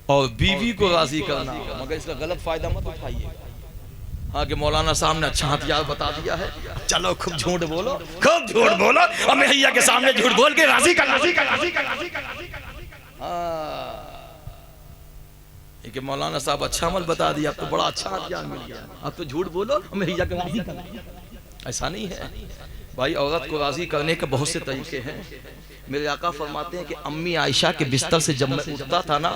और बीवी को राजी करना, मगर इसका गलत फायदा मत उठाइए। हाँ कि मौलाना साहब ने अच्छा हथियार बता दिया है, चलो खूब झूठ बोलो, खूब झूठ बोलो और मैया के सामने झूठ बोल के राजी कर। कि मौलाना साहब अच्छा अमल बता दिया, आपको बड़ा अच्छा हथियार मिल गया, आप तो झूठ बोलो मैया के राजी कर। ऐसा नहीं है भाई, औरत को राजी करने के बहुत से तरीके हैं। मेरे आका फरमाते हैं कि अम्मी आयशा के बिस्तर से जब मैं उठता था ना,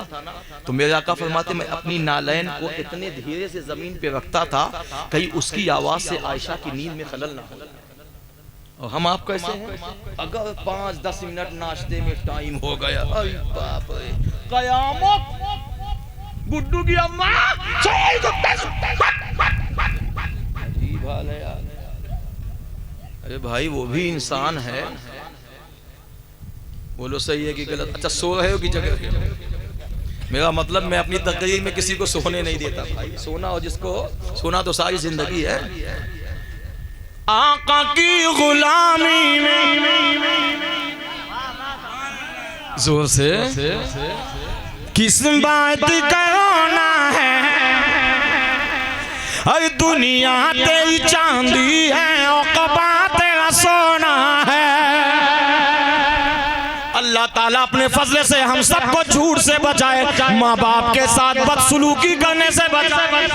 तो मेरे आका फरमाते मैं अपनी नालैन को इतने धीरे से जमीन पे रखता था कहीं उसकी आवाज से आयशा की नींद में खलल ना हो। और हम आप कैसे हैं, अगर 5-10 मिनट नाश्ते में टाइम हो गया, अरे बाप रे, कयामत, गुड्डू की अम्मा अजीब हाल है यार। अरे भाई वो भी इंसान है, बोलो सही है कि गलत? अच्छा सो रहे हो की जगह? मेरा मतलब मैं अपनी तकरीर में किसी को सोने नहीं देता भाई, सोना हो जिसको सोना तो सारी जिंदगी है। आका की गुलामी में जोर से किस बात का होना है, हर दुनिया तेरी चांदी है और कबा तेरा सोना है। अल्लाह ताला अपने फजले से हम सबको झूठ से बचाए, माँ बाप के साथ बदसलूकी करने से बचाए।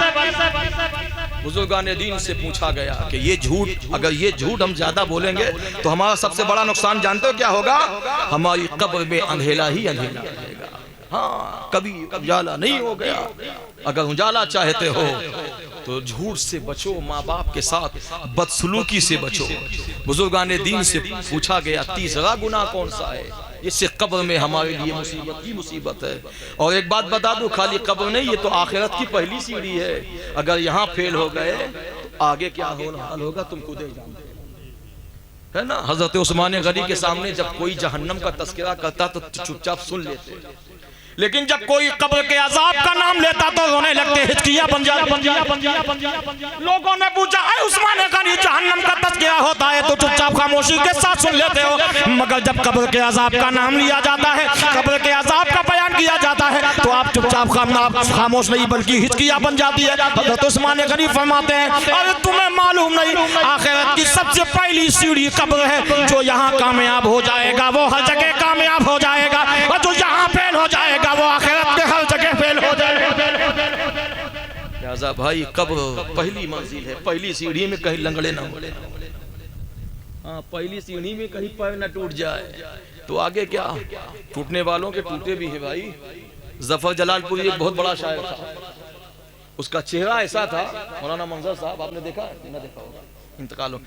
बुजुर्गान दीन से पूछा गया कि ये झूठ, अगर ये झूठ हम ज्यादा बोलेंगे तो हमारा सबसे बड़ा नुकसान जानते हो क्या होगा? हमारी कब्र में अंधेला ही अंधेला रहेगा। हाँ, कभी उजाला नहीं हो गया। अगर उजाला चाहते हो तो झूठ से बचो, माँ बाप के साथ बदसलूकी से बचो। बुजुर्गान दीन से पूछा गया तीसरा गुनाह कौन सा है? इससे कब्र में हमारे लिए मुसीबत ही मुसीबत है। और एक बात बता दूं, खाली कब्र नहीं, ये तो आखिरत की पहली सीढ़ी है। अगर यहाँ फेल हो गए तो आगे क्या हाल होगा तुम खुद ही जानते है ना। हजरत उस्मान गनी के सामने जब कोई जहन्नम का तस्करा करता तो चुपचाप सुन लेते, लेकिन जब कोई कब्र के अजाब का नाम लेता तो रोने लगते, हिचकियां बन जाती। लोगों ने पूछा उस्मान गनी जहन्नम का तज़किरा होता है तो चुपचाप खामोशी के साथ सुन लेते हो, मगर जब कब्र के अजाब का नाम लिया जाता है, कब्र के अजाब का बयान किया जाता है तो आप चुपचाप खामोश नहीं बल्कि हिचकियां बन जाती है। हज़रत उस्मान गनी फरमाते हैं अरे तुम्हें मालूम नहीं, आखिरत की सबसे पहली सीढ़ी कब्र है। जो यहाँ कामयाब हो जाएगा वो हर जगह कामयाब हो जाएगा, और जो यहाँ फेल हो जाएगा वो आखिरत में हर जगह फेल हो जाएगा। लिहाजा भाई कब्र पहली मंजिल है, पहली सीढ़ी में कहीं लंगड़े ना हो। हाँ, पहली सीढ़ी में कहीं पैर न टूट जाए तो आगे क्या? टूटने वालों के टूटे भी है भाई। जफर जलालपुरी एक बहुत बड़ा शायर था, उसका चेहरा ऐसा था, मौलाना मंजर साहब आपने देखा ना? देखा होगा, इंतकाल हो।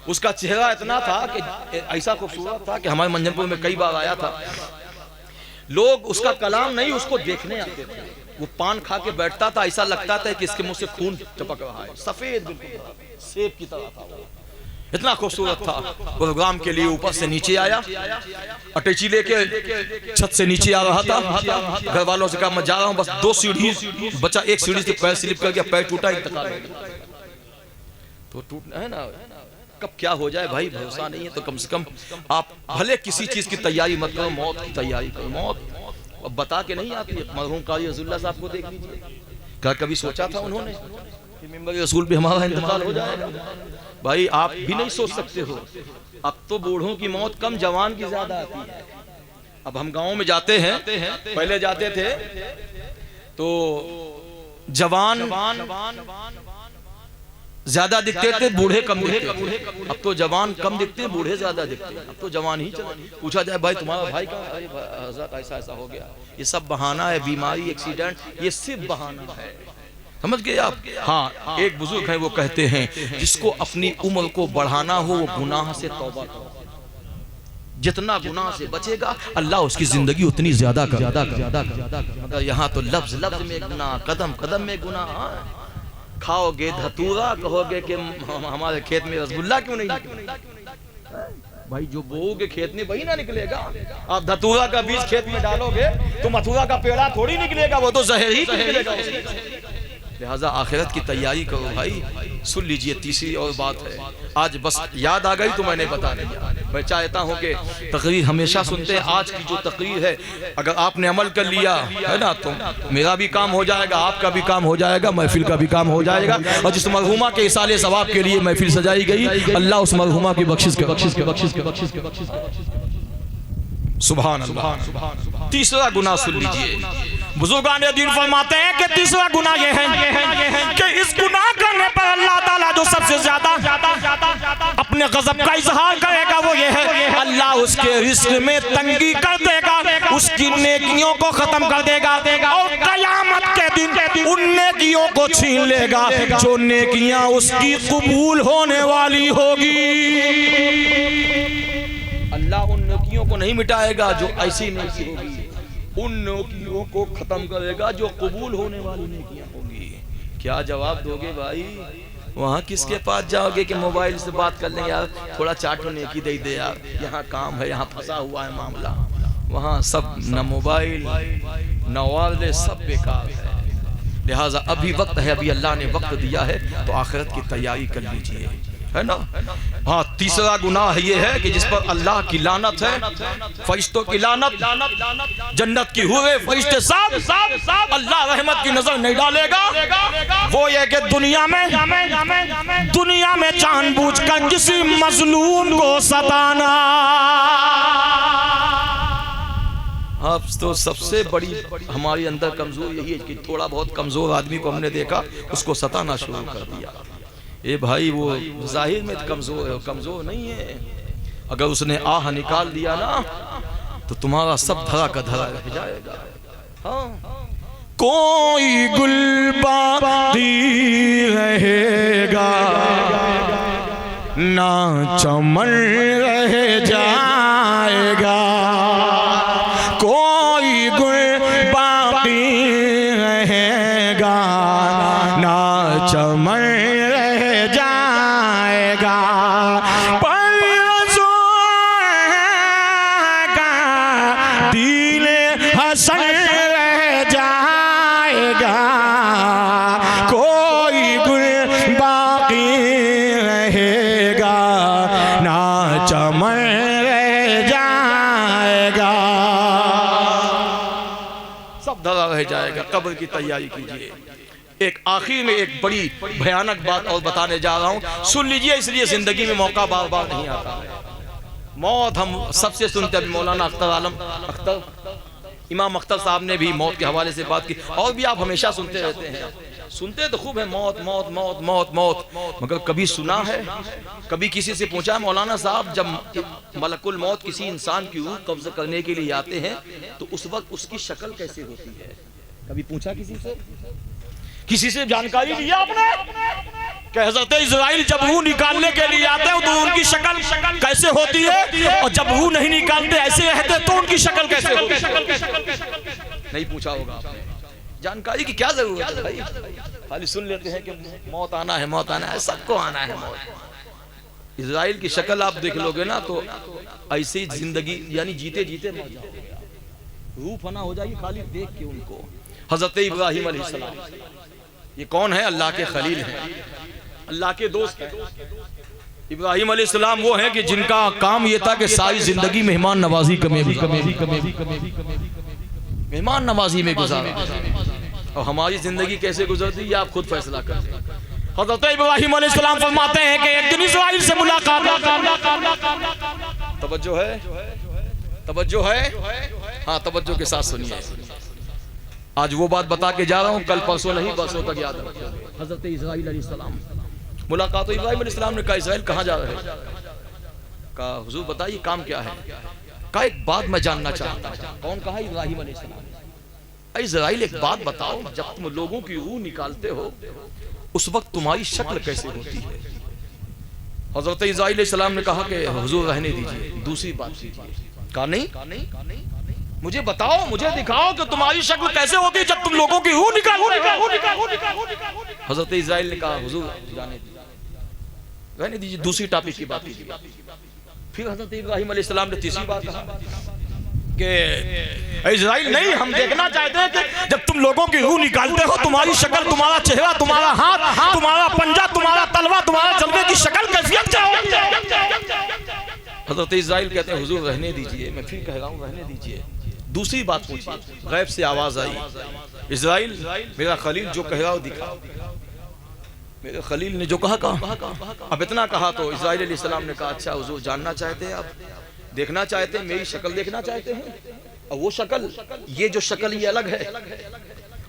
उसका चेहरा इतना था कि ऐसा खूबसूरत था कि हमारे मंजनपुर में कई बार आया था। लोग उसका कलाम नहीं, उसको देखने आते थे। वो पान खा के बैठता था, ऐसा लगता था कि इसके मुंह से खून टपक रहा है, सफेद बिल्कुल सेब की तरह था वो, इतना खूबसूरत था। प्रोग्राम के लिए ऊपर से नीचे आया, अटैची लेके छत से नीचे आ रहा था। घर वालों से कहा मैं जा रहा हूँ, बस 2 सीढ़ी बचा, एक सीढ़ी से पैर स्लिप कर गया, पैर टूटा, इंतकाल हो गया। तो टूटना है ना, कब क्या हो जाए भाई भरोसा नहीं है। तो कम से कम आप भले किसी चीज की तैयारी मत करो, मौत की तैयारी करो। मौत अब बता के नहीं आती है। मरहूम कारी रसूलुल्लाह साहब को देख लीजिए, क्या कभी सोचा था उन्होंने कि मिंबर रसूल पे हमारा इंतकाल हो जाएगा? भाई आप भी नहीं सोच सकते हो। अब तो बूढ़ों की मौत कम, जवान की ज्यादा आती है। अब हम गाँव में जाते हैं, पहले जाते थे तो जवान ज्यादा दिखते थे, बूढ़े कम दिखते थे। अब तो जवान कम दिखते, बूढ़े ज्यादा दिखते हैं। अब तो जवान ही चले। पूछा जाए भाई तुम्हारा भाई का, अरे हज़रत ऐसा ऐसा हो गया, ये सब बहाना है, बीमारी, एक्सीडेंट, ये सिर्फ बहाना है, समझ गए आप? हाँ, एक बुजुर्ग है वो कहते हैं जिसको अपनी उम्र को बढ़ाना हो वो गुनाह से तौबा करो। जितना गुनाह से बचेगा अल्लाह उसकी जिंदगी उतनी ज्यादा कर। यहाँ तो लफ्ज लफ्ज में गुनाह, कदम कदम में गुनाह। खाओगे धतूरा, कहोगे कि हमारे खेत में रसगुल्ला क्यों नहीं निकला? भाई जो बोओगे खेत में वही ना निकलेगा। आप धतूरा का बीज खेत में डालोगे तो मथुरा का पेड़ा थोड़ी निकलेगा, वो तो जहर ही निकलेगा। लिहाजा आखिरत की तैयारी करो भाई। सुन लीजिए, तीसरी और बात है, आज बस याद आ गई तो मैंने बता दिया। मैं चाहता हूं कि तकरीर हमेशा सुनते हैं, आज की जो तकरीर है अगर आपने अमल कर लिया है ना तो मेरा भी काम हो जाएगा, आपका भी काम हो जाएगा, महफिल का भी काम हो जाएगा। और जिस मरहुमा के इसाले सवाब के लिए महफिल सजाई गई, अल्लाह उस मरहुमा की बख्शिश के। सुभान अल्लाह। तीसरा गुनाह सुन लीजिए, बुजुर्गान दीन फरमाते हैं कि तीसरा गुनाह यह है कि इस गुनाह करने पर अल्लाह ताला जो सबसे ज्यादा अपने गजब का इजहार करेगा वो ये है, अल्लाह उसके रिस्क में तंगी कर देगा, उसकी नेकियों को खत्म कर देगा और कयामत के दिन उन नेकियों को छीन लेगा जो नेकियां उसकी कबूल होने वाली होगी। अल्लाह उन नेकियों को नहीं मिटाएगा जो ऐसी नेकी होगी, उन नेकियों को खत्म करेगा जो कबूल होने वाली नेकियां होगी। क्या जवाब दोगे भाई? वहाँ किसके पास जाओगे कि मोबाइल से बात कर लें यार, थोड़ा चाटो नेकी दे दे यार, यहाँ काम है, यहाँ फंसा हुआ है मामला। वहाँ सब न मोबाइल न वाले, सब बेकार है। लिहाजा अभी वक्त है, अभी अल्लाह ने वक्त दिया है तो आखिरत की तैयारी कर लीजिए, है ना। हाँ, तीसरा गुनाह ये है कि जिस पर अल्लाह की लानत है, फरिश्तों की लानत, जन्नत की हुए फरिश्ते सब अल्लाह रहमत की नजर नहीं डालेगा। वो ये कि दुनिया में जानबूझकर किसी मजलूम को सताना। अब तो सबसे बड़ी हमारे अंदर कमजोर यही है कि थोड़ा बहुत कमजोर आदमी को हमने देखा, उसको सताना शुरू कर दिया। ए भाई, वो जाहिर में कमजोर है, कमजोर नहीं है। अगर उसने आह निकाल दिया ना तो तुम्हारा सब धरा का धरा रह जाएगा। हाँ, कोई गुल बाकी रहेगा ना चमन रह जाएगा, कोई गुल बाकी रहेगा ना चमन रह जाएगा, पर दिल हसन रह जाएगा, कोई गुल बाकी रहेगा ना चमन रह जाएगा, सब धरा रह जाएगा। कब्र की तैयारी कीजिए। एक आखिर में एक बड़ी भयानक बात और बताने जा रहा हूं, सुन लीजिए, इसलिए जिंदगी में मौका बार बार नहीं आता है। मौत हम सबसे सुनते हैं। मौलाना इमाम अख्तर साहब ने भी मौत के हवाले से बात की, और भी आप हमेशा सुनते रहते हैं। सुनते तो खूब है, मौत मौत मौत मौत मौत, मगर कभी सुना है, कभी किसी से पूछा है मौलाना साहब, जब मलकुल मौत किसी इंसान की रूह कब्जा करने के लिए आते हैं तो उस वक्त उसकी शक्ल कैसे होती है? कभी पूछा किसी से जानकारी लिया आपने? कि हज़रत इज़राइल जब रूह निकालने के लिए आते हैं तो उनकी शक्ल कैसे होती है, और जब रूह नहीं निकालते ऐसे रहते तो उनकी शक्ल कैसे होती है? नहीं पूछा होगा आपने। जानकारी की क्या जरूरत है भाई, खाली सुन लेते हैं कि मौत आना है, मौत आना है, सबको आना है मौत। इज़राइल की शक्ल आप देख लोगे ना तो ऐसी जिंदगी, यानी जीते जीते मर जाओगे, रूह फना हो जाएगी खाली देख के उनको। हजरत इब्राहिम अलैहिस्सलाम, ये कौन है? अल्लाह के खलील हैं, अल्लाह के दोस्त हैं। इब्राहिम अलैहिस्सलाम वो हैं कि जिनका काम ये था कि सारी जिंदगी मेहमान नवाजी मेहमान नवाजी में गुजारा, और हमारी जिंदगी कैसे गुजरती है आप खुद फैसला करें। हज़रत इब्राहिम अलैहिस्सलाम फरमाते हैं कि एक दिन इज़राइल से मुलाकात, तवज्जो है, हाँ तवज्जो के साथ सुनिए। आज वो बात बता के जा रहा हूँ, कल परसों नहीं बरसों तक याद रखिए। हज़रत इज़राइल अलैहिस्सलाम मुलाकात, तो इब्राहिम अलैहिस्सलाम ने कहा इज़राइल कहाँ जा रहे हैं? कहा हुजूर बताइए काम क्या है? कहा एक बात मैं जानना चाहता हूँ। कौन? कहा इब्राहिम अलैहिस्सलाम। इज़राइल एक बात बताओ, जब तुम लोगों की रूह निकालते हो उस वक्त तुम्हारी शक्ल कैसे होती है? हज़रत इज़राइल अलैहिस्सलाम ने कहा कि हुजूर रहने दीजिए, दूसरी बात कीजिए। कहा नहीं, मुझे बताओ, मुझे दिखाओ कि तुम्हारी शक्ल कैसे होती है जब तुम लोगों की रूह निकालो। हज़रत इज़राइल ने कहा हुजूर रहने दीजिए, दूसरी टॉपिक की बात कीजिए। फिर हज़रत इब्राहिम अलैहिस्सलाम ने तीसरी बात कहा कि इज़राइल नहीं, हम देखना चाहते हैं कि जब तुम लोगों की रूह निकालते हो तुम्हारी शक्ल, तुम्हारा चेहरा, तुम्हारा हाथ, तुम्हारा पंजा, तुम्हारा तलवा, तुम्हारा जलवे की शक्ल कैफियत क्या होगी? हज़रत इज़राइल कहते हैं हुजूर रहने दीजिए, मैं फिर कह रहा हूँ रहने दीजिए, दूसरी बात पूछिए। गैब से आवाज आई, इज़राइल मेरा खलील जो कह रहा हो दिखाओ। मेरे खलील ने जो कहा। अब इतना कहा तो इज़राइल अलैहिस्सलाम ने कहा अच्छा हुजूर जानना चाहते हैं आप, देखना चाहते हैं, मेरी शक्ल देखना चाहते हैं? और वो शक्ल, ये जो शक्ल ये अलग है।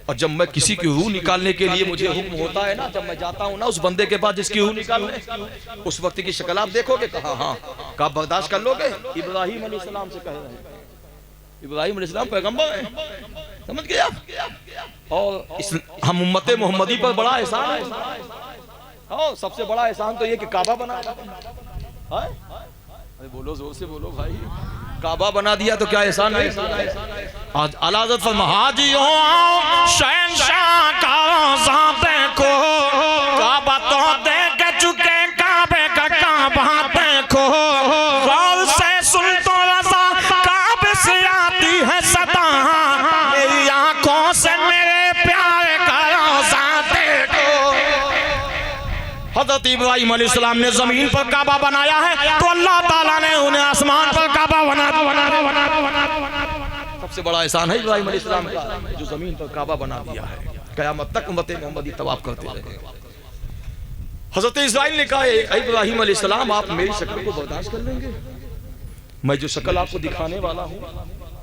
और जब मैं किसी की रूह निकालने के लिए मुझे हुक्म होता है ना, जब मैं जाता हूँ ना उस बंदे के पास जिसकी रूह निकालने, उस वक्त की शक्ल आप देखोगे, कहा हाँ का बर्दाश्त कर लोगे? इब्राहिम अलैहिस्सलाम से कह रहे हैं, इब्राहिम अलैहिस्सलाम पैगंबर है, समझ गए आप। और हम उम्मते मोहम्मदी पर बड़ा एहसान है। और सबसे बड़ा एहसान तो ये कि काबा बनाया। अरे बोलो, जोर से बोलो भाई। काबा बना दिया तो क्या एहसान है? आज आला हज़रत फरमाया शहंशाह का ज़ाते को काबा तो देख चुके, काबे का काबा देखो, गौर से सुन तो रज़ा काबे से आती है सदा, मेरी आंखों से मेरे प्यारे का रोज़ा देखो। हज़रत इब्राहिम अलैहिस्सलाम ने जमीन पर काबा बनाया है तो अल्लाह ताला ने उन्हें आसमान पर काबा बना। सबसे बड़ा एहसान है इब्राहिम अलैहिस्सलाम का, जो जमीन पर काबा बना दिया है। क़यामत तक उम्मत मोहम्मदी तवाफ करते रहे। हज़रत इस्राइल ने कहा, इब्राहिम अलैहिस्सलाम आप मेरी शक्ल को बर्दाश्त कर लेंगे? मैं जो शक्ल आपको दिखाने वाला हूँ,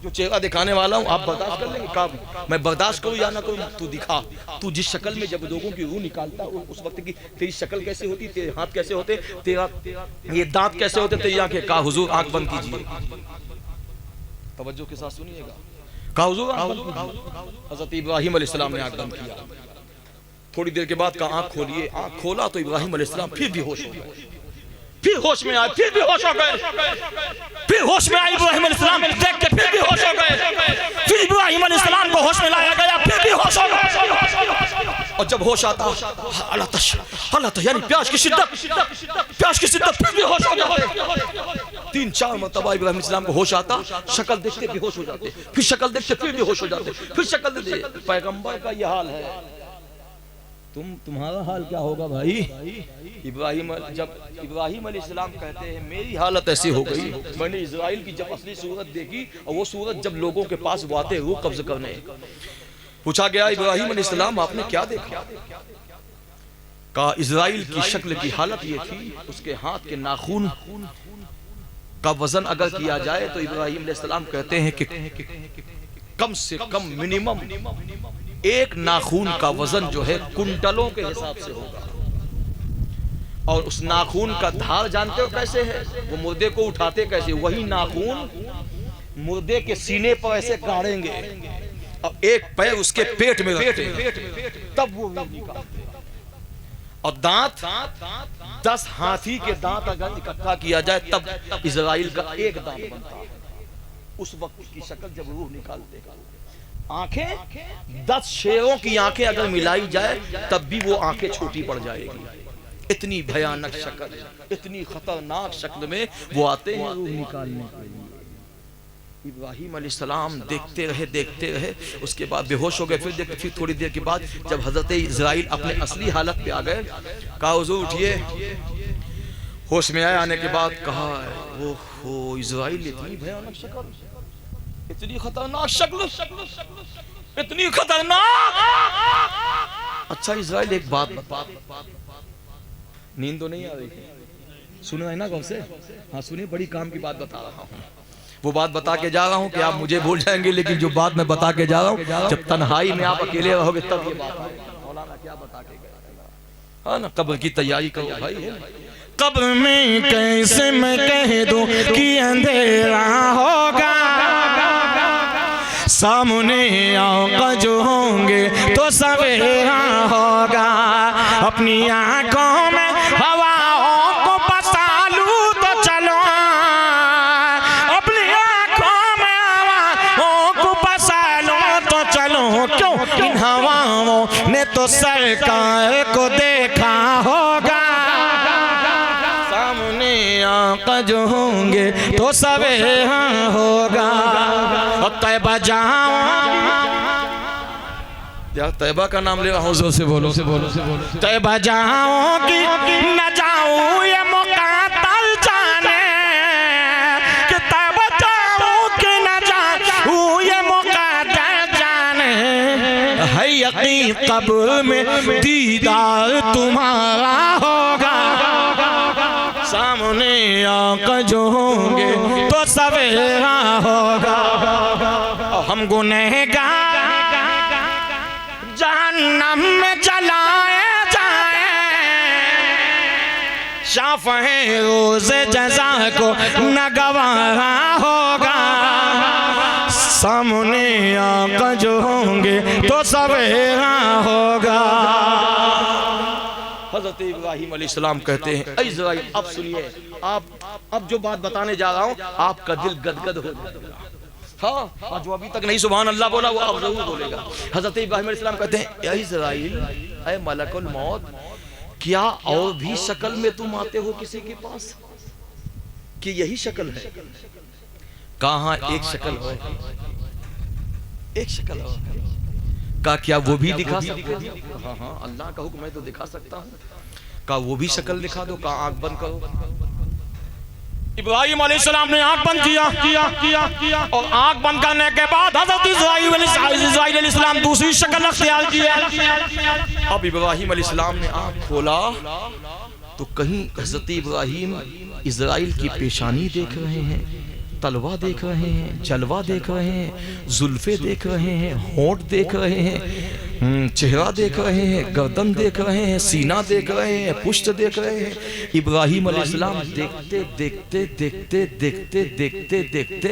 जो चेहरा दिखाने वाला हूँ, आप बर्दाश्त कर लेंगे? कहा मैं बर्दाश्त करूँ या ना करूँ, तू दिखा। तू जिस शक्ल में जब लोगों की रूह निकालता उस वक्त की तेरी शक्ल कैसे होती, तेरे हाथ कैसे होते, तेरा ये दांत कैसे होते, तेरी आंखें। कहा हुजूर आंख बंद कीजिए, तवज्जो के साथ सुनिएगा। कहा हुजूर आंख बंद कीजिए। हज़रत इब्राहिम अलैहिस्सलाम ने आंख बंद किया। थोड़ी देर के बाद कहा आंख खोलिए। आंख खोला तो इब्राहिम अलैहिस्सलाम फिर भी होश हो गए, फिर होश में आए, फिर भी होश हो गए, फिर होश में आए इब्राहिम अलैहिस्सलाम, देख के फिर भी होश हो गए, फिर इब्राहिम अलैहिस्सलाम को होश में लाया गया, फिर भी होश हो गए। और जब होश आता अल्लाह यानी प्यास की शिद्दत, फिर भी होश हो जाते। 3-4 मरतबा इब्राहिम अलैहिस्सलाम को होश आता, शक्ल देखते बेहोश हो जाते, फिर शक्ल देखते फिर भी होश हो जाते, फिर शक्ल देखते। पैगंबर का यह हाल है, तुम्हारा हाल क्या होगा भाई? जब इब्राहिम अलैहिस्सलाम कहते हैं मेरी हालत ऐसी हो गई, मैंने इज़राइल की जब असली सूरत देखी, और वो सूरत जब लोगों के पास वो आते रूह कब्ज़ करने, पूछा गया इब्राहिम अलैहिस्सलाम आपने क्या देखा? कहा इज़राइल की शक्ल की हालत ये थी, उसके हाथ के नाखून का वजन अगर किया जाए तो इब्राहिम अलैहिस्सलाम कहते हैं कि कम से कम मिनिमम एक नाखून का वजन जो है कुंटलों के हिसाब से होगा। और उस नाखून का धार जानते हो कैसे है? वो मुर्दे को उठाते कैसे? वही नाखून मुर्दे के सीने पर ऐसे गाड़ेंगे और एक पैर उसके पेट में रखते हैं, तब वो निकालते। और दांत 10 हाथी के दांत अगर इकट्ठा किया जाए तब इज़राइल का एक दांत बनता है। उस वक्त की शक्ल जब रूह निकालते, आंखें 10 शेरों की आंखें अगर मिलाई जाए तब भी वो आंखें छोटी पड़ जाएगी। इतनी भयानक शक्ल, इतनी खतरनाक शक्ल में वो आते हैं रूह निकालने के लिए। इब्राहिम अलैहिस्सलाम देखते रहे, उसके बाद बेहोश हो गए। फिर थोड़ी देर के बाद जब हजरत इज़राइल अपने असली हालत पे आ गए, कहा हुजूर उठिए। होश में आए, आने के बाद कहा ओहो इज़राइल इतनी भयानक शक्ल, इतनी खतरनाक शक्ल, इतनी खतरनाक। अच्छा इज़राइल एक बात बता, नींद तो नहीं आ रही? सुना है ना कौन से? हाँ सुनिए, बड़ी काम की बात बता रहा हूँ। वो बात बता के जा रहा हूँ कि आप मुझे भूल जाएंगे, लेकिन जो बात मैं बता के जा रहा हूँ जब तन्हाई में आप अकेले रहोगे तब ये बात है। मौलाना क्या बता के गया? हाँ ना, कब्र की तैयारी करो भाई। है कब्र में कैसे मैं कह दूं कि अंधेरा होगा, सामने आका जो होंगे तो सवेरा होगा। अपनी आंखों में हवाओं को बसा लूं तो चलो, अपनी आंखों में हवाओं को बसा लूं तो चलो। क्यों? इन हवाओं ने तो सरकार को देखा होगा, सामने आका जो होंगे तो सवेरा होगा। और तैबा जाऊं, यार तैबा का नाम ले रहा हूँ, जोर से बोलो, तैबा जाऊं कि न जाऊं ये मुकातल जाने, कि तैबा जाऊं कि न जाऊं ये मुकातल जाने। है यकीन कब्र में दीदार तुम्हारा होगा, सामने आका जो होंगे तो सवेरा होगा। हम गुनहगार जहन्नम में जलाए जाए, शाफ़े रोज़ जज़ा को न गवारा होगा, सामने आका जो होंगे तो सवेरा होगा। हज़रत इब्राहीम अलैहिस्सलाम कहते हैं, ऐ इज़राइल अब सुनिए, आप अब जो बात बताने जा रहा हूँ आपका दिल गदगद हो जाएगा। हाँ, जो अभी तक नहीं सुभान अल्लाह बोला वो अब जरूर बोलेगा। हज़रत इब्राहीम अलैहिस्सलाम कहते हैं, ऐ इज़राइल, ऐ मलकुल मौत, क्या और भी शक्ल में तुम आते हो किसी के पास कि यही शक्ल है? कहाँ एक शक्ल हो, एक शक्ल हो का क्या वो भी दिखा सकते हो? हाँ हाँ, अल्लाह का हुक्म है तो दिखा सकता हूँ। का वो भी शक्ल दिखा दो, का आंख बंद करो। इब्राहीम अलैहिस्सलाम ने आंख बंद किया और आंख बंद करने के बाद हज़रत इस्राईल अलैहिस्सलाम दूसरी शक्ल अख्तियार की। अब इब्राहीम अलैहिस्सलाम ने आंख खोला तो कहीं हज़रत इब्राहीम इस्राईल की पेशानी देख रहे हैं, तलवा देख रहे हैं, जलवा देख रहे हैं, जुल्फे देख रहे हैं, होंठ देख रहे हैं, चेहरा देख रहे हैं, गर्दन देख रहे हैं, सीना देख रहे हैं, पुष्ट देख रहे हैं। इब्राहीम अलैहिस्सलाम देखते देखते देखते देखते देखते देखते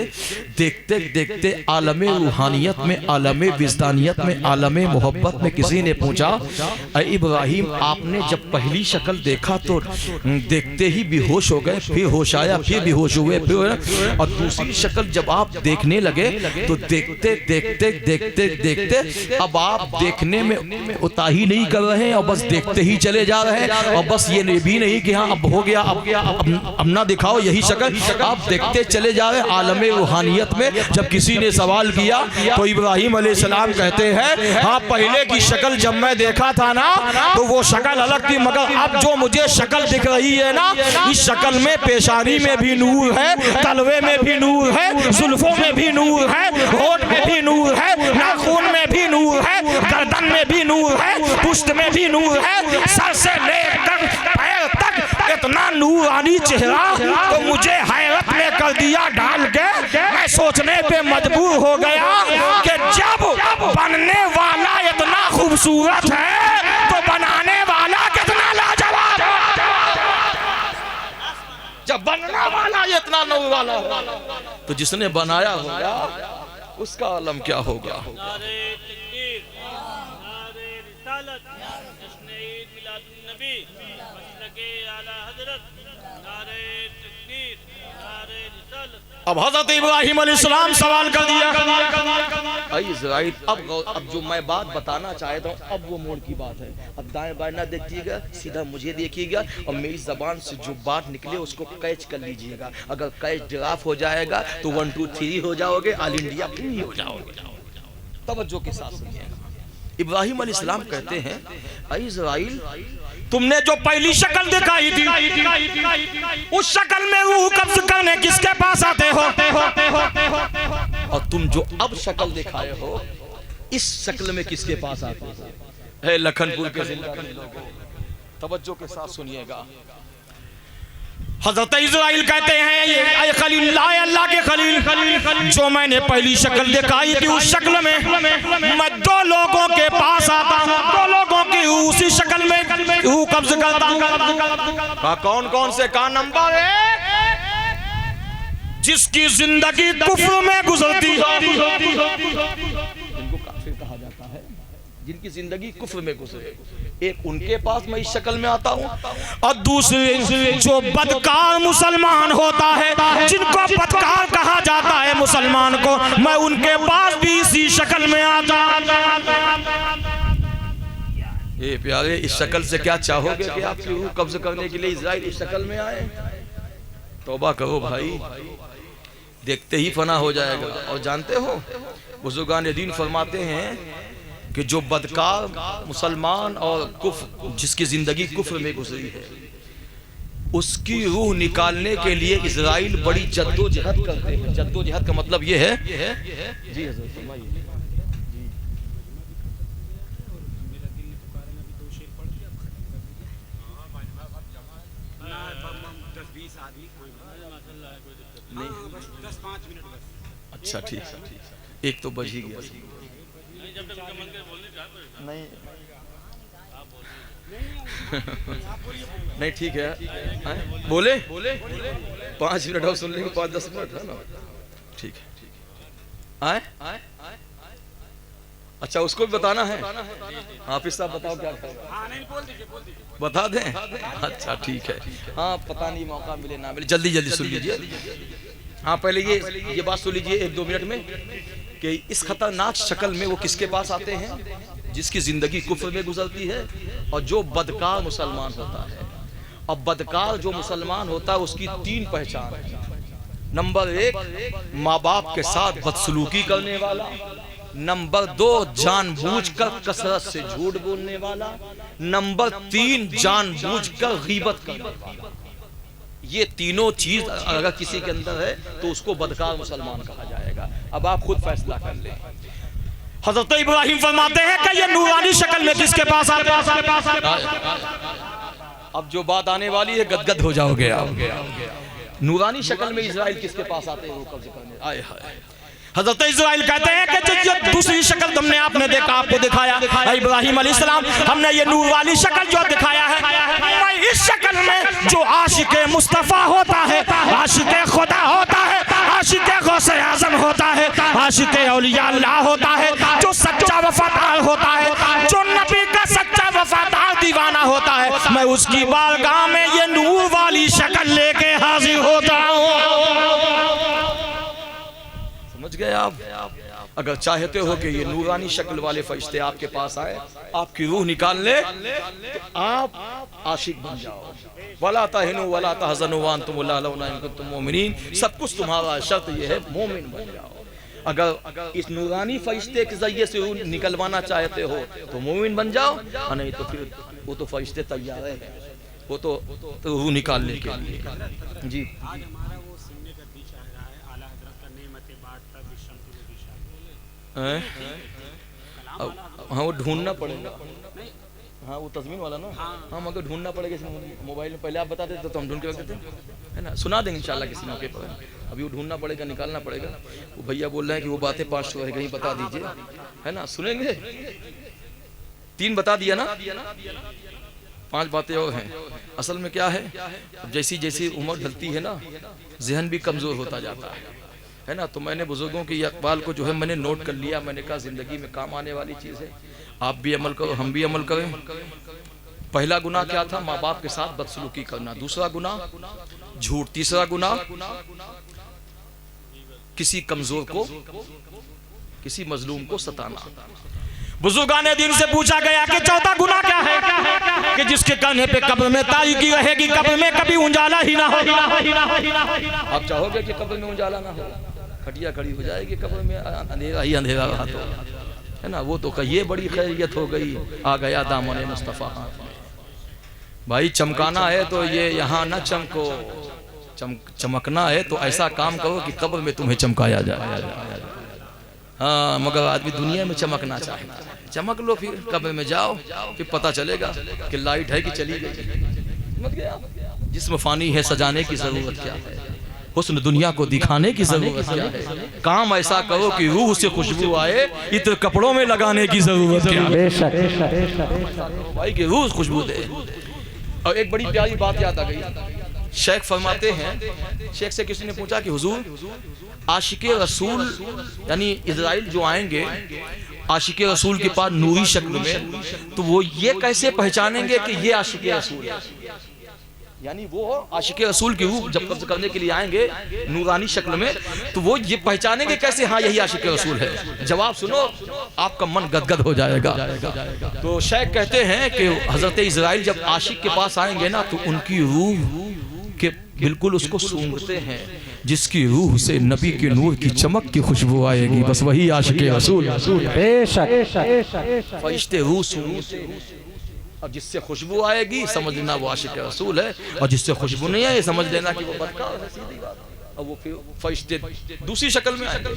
देखते देखते आलमे रूहानियत में, आलमे विजदानियत में, आलमे मोहब्बत में किसी ने पूछा, अरे इब्राहीम आपने जब पहली शक्ल देखा तो देखते ही बेहोश हो गए, फिर होश आया, फिर बेहोश हुए, फिर और दूसरी शक्ल जब आप देखने लगे तो देखते देखते देखते देखते अब आप देखने में उताही नहीं कर रहे हैं और बस देखते ही चले जा रहे हैं। और बस ये भी नहीं कि हाँ अब हो गया, अब ना दिखाओ यही शक्ल, आप देखते चले जा रहे हैं। आलमे रूहानियत में जब किसी ने सवाल किया तो इब्राहीम अलैहिस्सलाम कहते हैं, हाँ पहले की शक्ल जब मैं देखा था ना तो वो शक्ल अलग थी, मगर अब जो मुझे शक्ल दिख रही है ना, इस शक्ल में पेशानी में भी नूर है, तलवे में भी नूर है, जुल्फों में भी नूर है, होठ में भी नूर है, नाखून में भी नूर है, गर्दन में भी नूर है, पुष्ट में भी नूर है, सर से लेकर पैर तक इतना नूरानी चेहरा तो मुझे हैरत में कर दिया डाल के। मैं सोचने पे मजबूर हो गया कि जब बनने वाला इतना खूबसूरत है तो बनाने वाला कितना लाजवाब है। जब बनने वाला इतना नूर वाला हो तो जिसने बनाया होगा उसका आलम क्या होगा। अब हज़रत इब्राहीम अलैहिस्सलाम सवाल कर दिया, इज़राइल अब जो मैं बात बताना चाहता हूँ अब वो मोड़ की बात है। अब दाएं बाएं ना देखिएगा, सीधा मुझे देखिएगा और मेरी ज़बान से जो बात निकले उसको कैच कर लीजिएगा। अगर कैच ड्राफ हो जाएगा तो 1 2 3 हो जाओगे, ऑल इंडिया फ्री हो जाओगे। तवज्जो के साथ सुनिएगा। इब्राहीम अलैहिस्सलाम कहते हैं, इज़राइल तुमने जो पहली शक्ल दिखाई थी उस शक्ल में रूह कब्ज़ करने किसके पास आते हो, और तुम जो अब शक्ल दिखाए हो इस शक्ल में किसके पास आते हो। है लखनपुर के जिंदानी लोगों, तवज्जो के साथ सुनिएगा। हज़रत इज़राइल कहते हैं, ये खलील अल्लाह के खलील, जो मैंने पहली शक्ल दिखाई थी उस शक्ल में मैं 2 लोगों के पास आता हूँ, 2 लोगों की उसी शक्ल में रूह कब्ज़ करता हूँ। कौन कौन से? का नंबर 1 जिसकी जिंदगी कुफ्र में गुजरती हो, इनको काफिर कहा जाता है, जिनकी जिंदगी कुफ्र में गुजरे। एक उनके पास मैं इस शक्ल में आता हूँ, और दूसरे जो बदकार मुसलमान होता है, जिनको बदकार कहा जाता है मुसलमान को, मैं उनके पास भी इसी शक्ल में आता। ये प्यारे, इस शक्ल से क्या चाहोगे कि आपकी रूह कब्ज़ करने के लिए इज़राइल इस शक्ल में आए? तौबा करो भाई, देखते ही फना हो जाएगा। और जानते हो बुजुर्गान दीन फरमाते हैं कि जो बदकार मुसलमान और जिसकी जिंदगी कुफ्र में गुजरी है उसकी रूह निकालने के लिए इज़राइल बड़ी जद्दोजहद करते हैं। जद्दोजहद का मतलब ये है जी हज़रत फरमाइए। अच्छा ठीक है, एक तो बज ही गया। नहीं नहीं ठीक है, बोले 5 मिनट और सुन लेंगे, 5-10 मिनट है ना, ठीक है। आए अच्छा उसको भी बताना है, हाफिज साहब बताओ क्या करें, बता दें? अच्छा ठीक है, हाँ पता नहीं मौका मिले ना मिले, जल्दी जल्दी सुन लीजिए। हाँ पहले ये बात सुन लीजिए 1-2 मिनट में कि इस खतरनाक शक्ल में वो किसके पास आते हैं, जिसकी जिंदगी कुफ्र में गुजरती है और जो बदकार मुसलमान होता है। अब बदकार जो मुसलमान होता है उसकी 3 पहचान है। नंबर 1 माँ बाप के साथ बदसलूकी करने वाला, नंबर 2 जानबूझकर कसरत से झूठ बोलने वाला, नंबर 3 जानबूझकर गीबत करने वाला। ये तीनों चीज अगर किसी के अंदर है तो उसको बदकार मुसलमान कहा जाएगा। अब आप खुद फैसला कर लें। हजरत इब्राहिम फरमाते हैं कि ये नूरानी शक्ल में किसके पास आते हैं? अब जो बात आने वाली है गदगद हो जाओगे आप। नूरानी शक्ल में इजराइल किसके पास आते हैं वो कब्ज करने आए हैं। हजरत इस्राइल कहते हैं कि जो दूसरी शक्ल तुमने आपने देखा, आपको दिखाया इब्राहिम अलैहिस्सलाम, हमने ये नूर वाली शक्ल जो दिखाया है, मैं इस शक्ल में जो आशिक मुस्तफ़ा होता है, आशिक खुदा होता है, आशिक गौसे आज़म होता है, आशिक औलिया अल्लाह होता है, जो सच्चा वफादार होता है, जो नबी का सच्चा वफादार दीवाना होता है, मैं उसकी बारगाह में ये नूर वाली शक्ल लेके हाजिर होता हूँ। समझ गए आप? अगर चाहते हो कि ये नूरानी शक्ल वाले फरिश्ते आपके पास आए, आपकी रूह निकाल ले, तो आप आशिक बन जाओ। वला तहिनु वला तहज़नु व अंतुम ला लौना इन कुंतुम मुमिनीन, सब कुछ तुम्हारा शर्त ये है मोमिन बन जाओ। अगर इस नूरानी फरिश्ते के जरिए से रूह निकलवाना चाहते हो तो मोमिन बन जाओ, और नहीं तो फिर वो तो फरिश्ते तैयार हैं, वो तो रूह निकालने के लिए। जी हाँ वो ढूंढना पड़ेगा, हाँ वो तस्मीन वाला ना, हाँ मगर ढूंढना पड़ेगा मोबाइल में। पहले आप बता देते तो हम ढूंढ के रख देते, है ना, सुना देंगे इंशाल्लाह किसी मौके पर। अभी वो ढूंढना पड़ेगा, निकालना पड़ेगा। वो भैया बोल रहे हैं कि वो बातें 500 है, कहीं बता दीजिए, है ना, सुनेंगे। 3 बता दिया ना, 5 बातें और हैं। असल में क्या है, जैसी जैसी उम्र ढलती है ना, जहन भी कमज़ोर होता जाता है ना। तो मैंने बुजुर्गों की अक़वाल को जो है मैंने नोट कर लिया। मैंने कहा ज़िंदगी में काम आने वाली चीज़ है, आप भी अमल करो, हम भी अमल करें। पहला गुनाह क्या था? माँ बाप के साथ बदसलूकी करना। दूसरा गुनाह झूठ। तीसरा गुनाह किसी कमज़ोर को, किसी मजलूम को सताना। बुजुर्गाने दिन से पूछा गया कि चौथा गुनाह क्या है? कि जिसके कहने पे कब्र में तारीकी रहेगी, कब्र में कभी उजाला ही ना हो। आप चाहोगे कि कब्र में उजाला ना हो? खटिया खड़ी हो जाएगी, कब्र में अंधेरा ही अंधेरा रहा तो, है ना। वो तो ये बड़ी खैरियत हो गई, आ गया दामन मुस्तफ़ा हाथ में। भाई चमकाना है तो ये यहाँ ना चमको, चमकना है तो ऐसा काम करो कि कब्र में तुम्हें चमकाया जाए। हाँ मगर आदमी दुनिया में चमकना चाहता है, चमक लो, फिर कब्र में जाओ, फिर पता चलेगा कि लाइट है कि चली गई। जिस्म फानी है, सजाने की जरूरत क्या है, हुस्न दुनिया को दिखाने की जरूरत क्या है। काम ऐसा करो कि रूह से खुशबू आए, इत्र कपड़ों में लगाने की जरूरत क्या है। भाई की रूह खुशबू दे। और एक बड़ी प्यारी बात याद आ गई। शेख फरमाते हैं, शेख से किसी ने पूछा कि हुजूर आशिके रसूल यानी इजराइल जो आएंगे आशिके रसूल के पास नूरी शक्ल में, तो वो ये कैसे पहचानेंगे कि ये आशिके रसूल है? यानी वो आशिके रसूल की रूह जब कब्ज करने के लिए आएंगे नूरानी शक्ल में, तो वो ये पहचानेंगे कैसे हाँ यही आशिके रसूल है? जवाब सुनो, आपका मन गदगद हो जाएगा। तो शेख कहते हैं कि हजरत इजराइल जब आशिक के पास आएंगे ना, तो उनकी रूह के बिल्कुल उसको सूंघते हैं, जिसकी रूह से नबी के नूर की चमक की खुशबू आएगी, बस वही आशिके रसूल। फरिश्ते रूह सूंघते हैं, और जिससे खुशबू आएगी समझ लेना वो आशिके रसूल है, और जिससे खुशबू नहीं आए समझ लेना कि वो बदकार है, सीधी बात। और वो फिर फरिश्ते दूसरी शक्ल में आएंगे।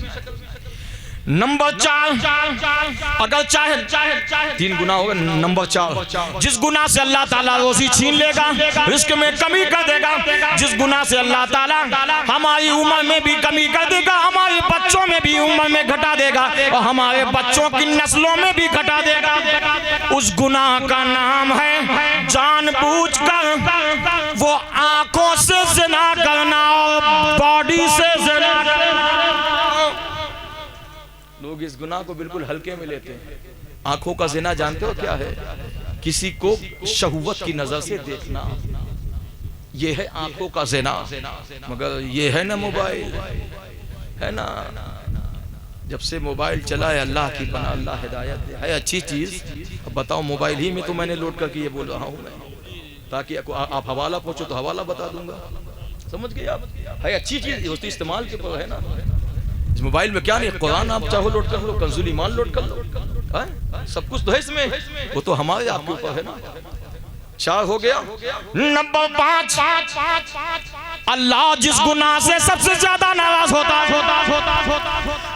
नंबर 4, अगर चाहे 3 गुनाह होगा। नंबर 4, जिस गुनाह से अल्लाह ताला रोजी छीन लेगा, रिस्क में कमी कर देगा, जिस गुनाह से अल्लाह ताला हमारी उम्र में भी कमी कर देगा, हमारे बच्चों में भी उम्र में घटा देगा और हमारे बच्चों की नस्लों में भी घटा देगा, उस गुनाह का नाम है जानबूझकर वो आंखों से ज़िना करना और बॉडी से ज़िना करना। लोग इस गुनाह को बिल्कुल हल्के में लेते हैं। आंखों का ज़िना जानते हो क्या है? किसी को शहवत की नजर से देखना, ये है आंखों का ज़िना। मगर ये है ना मोबाइल, है ना, जब से मोबाइल चला है, अल्लाह की पनाह, अल्लाह हिदायत दे, है अच्छी चीज़। अब बताओ, मोबाइल ही में तो मैंने लोड करके ये बोल रहा हूँ मैं, ताकि आप हवाला पूछो तो हवाला बता दूंगा, समझ गए आप? है अच्छी चीज़, दोस्ती इस्तेमाल के पर है ना। इस मोबाइल में क्या नहीं, कुरान आप चाहो लोड कर लो, कंजुल ईमान लोड कर लो, है सब कुछ तो है इसमें, वो तो हमारे आपके ऊपर है ना। 4 हो गया। नंबर 5, अल्लाह जिस गुनाह से सबसे ज्यादा नाराज होता है,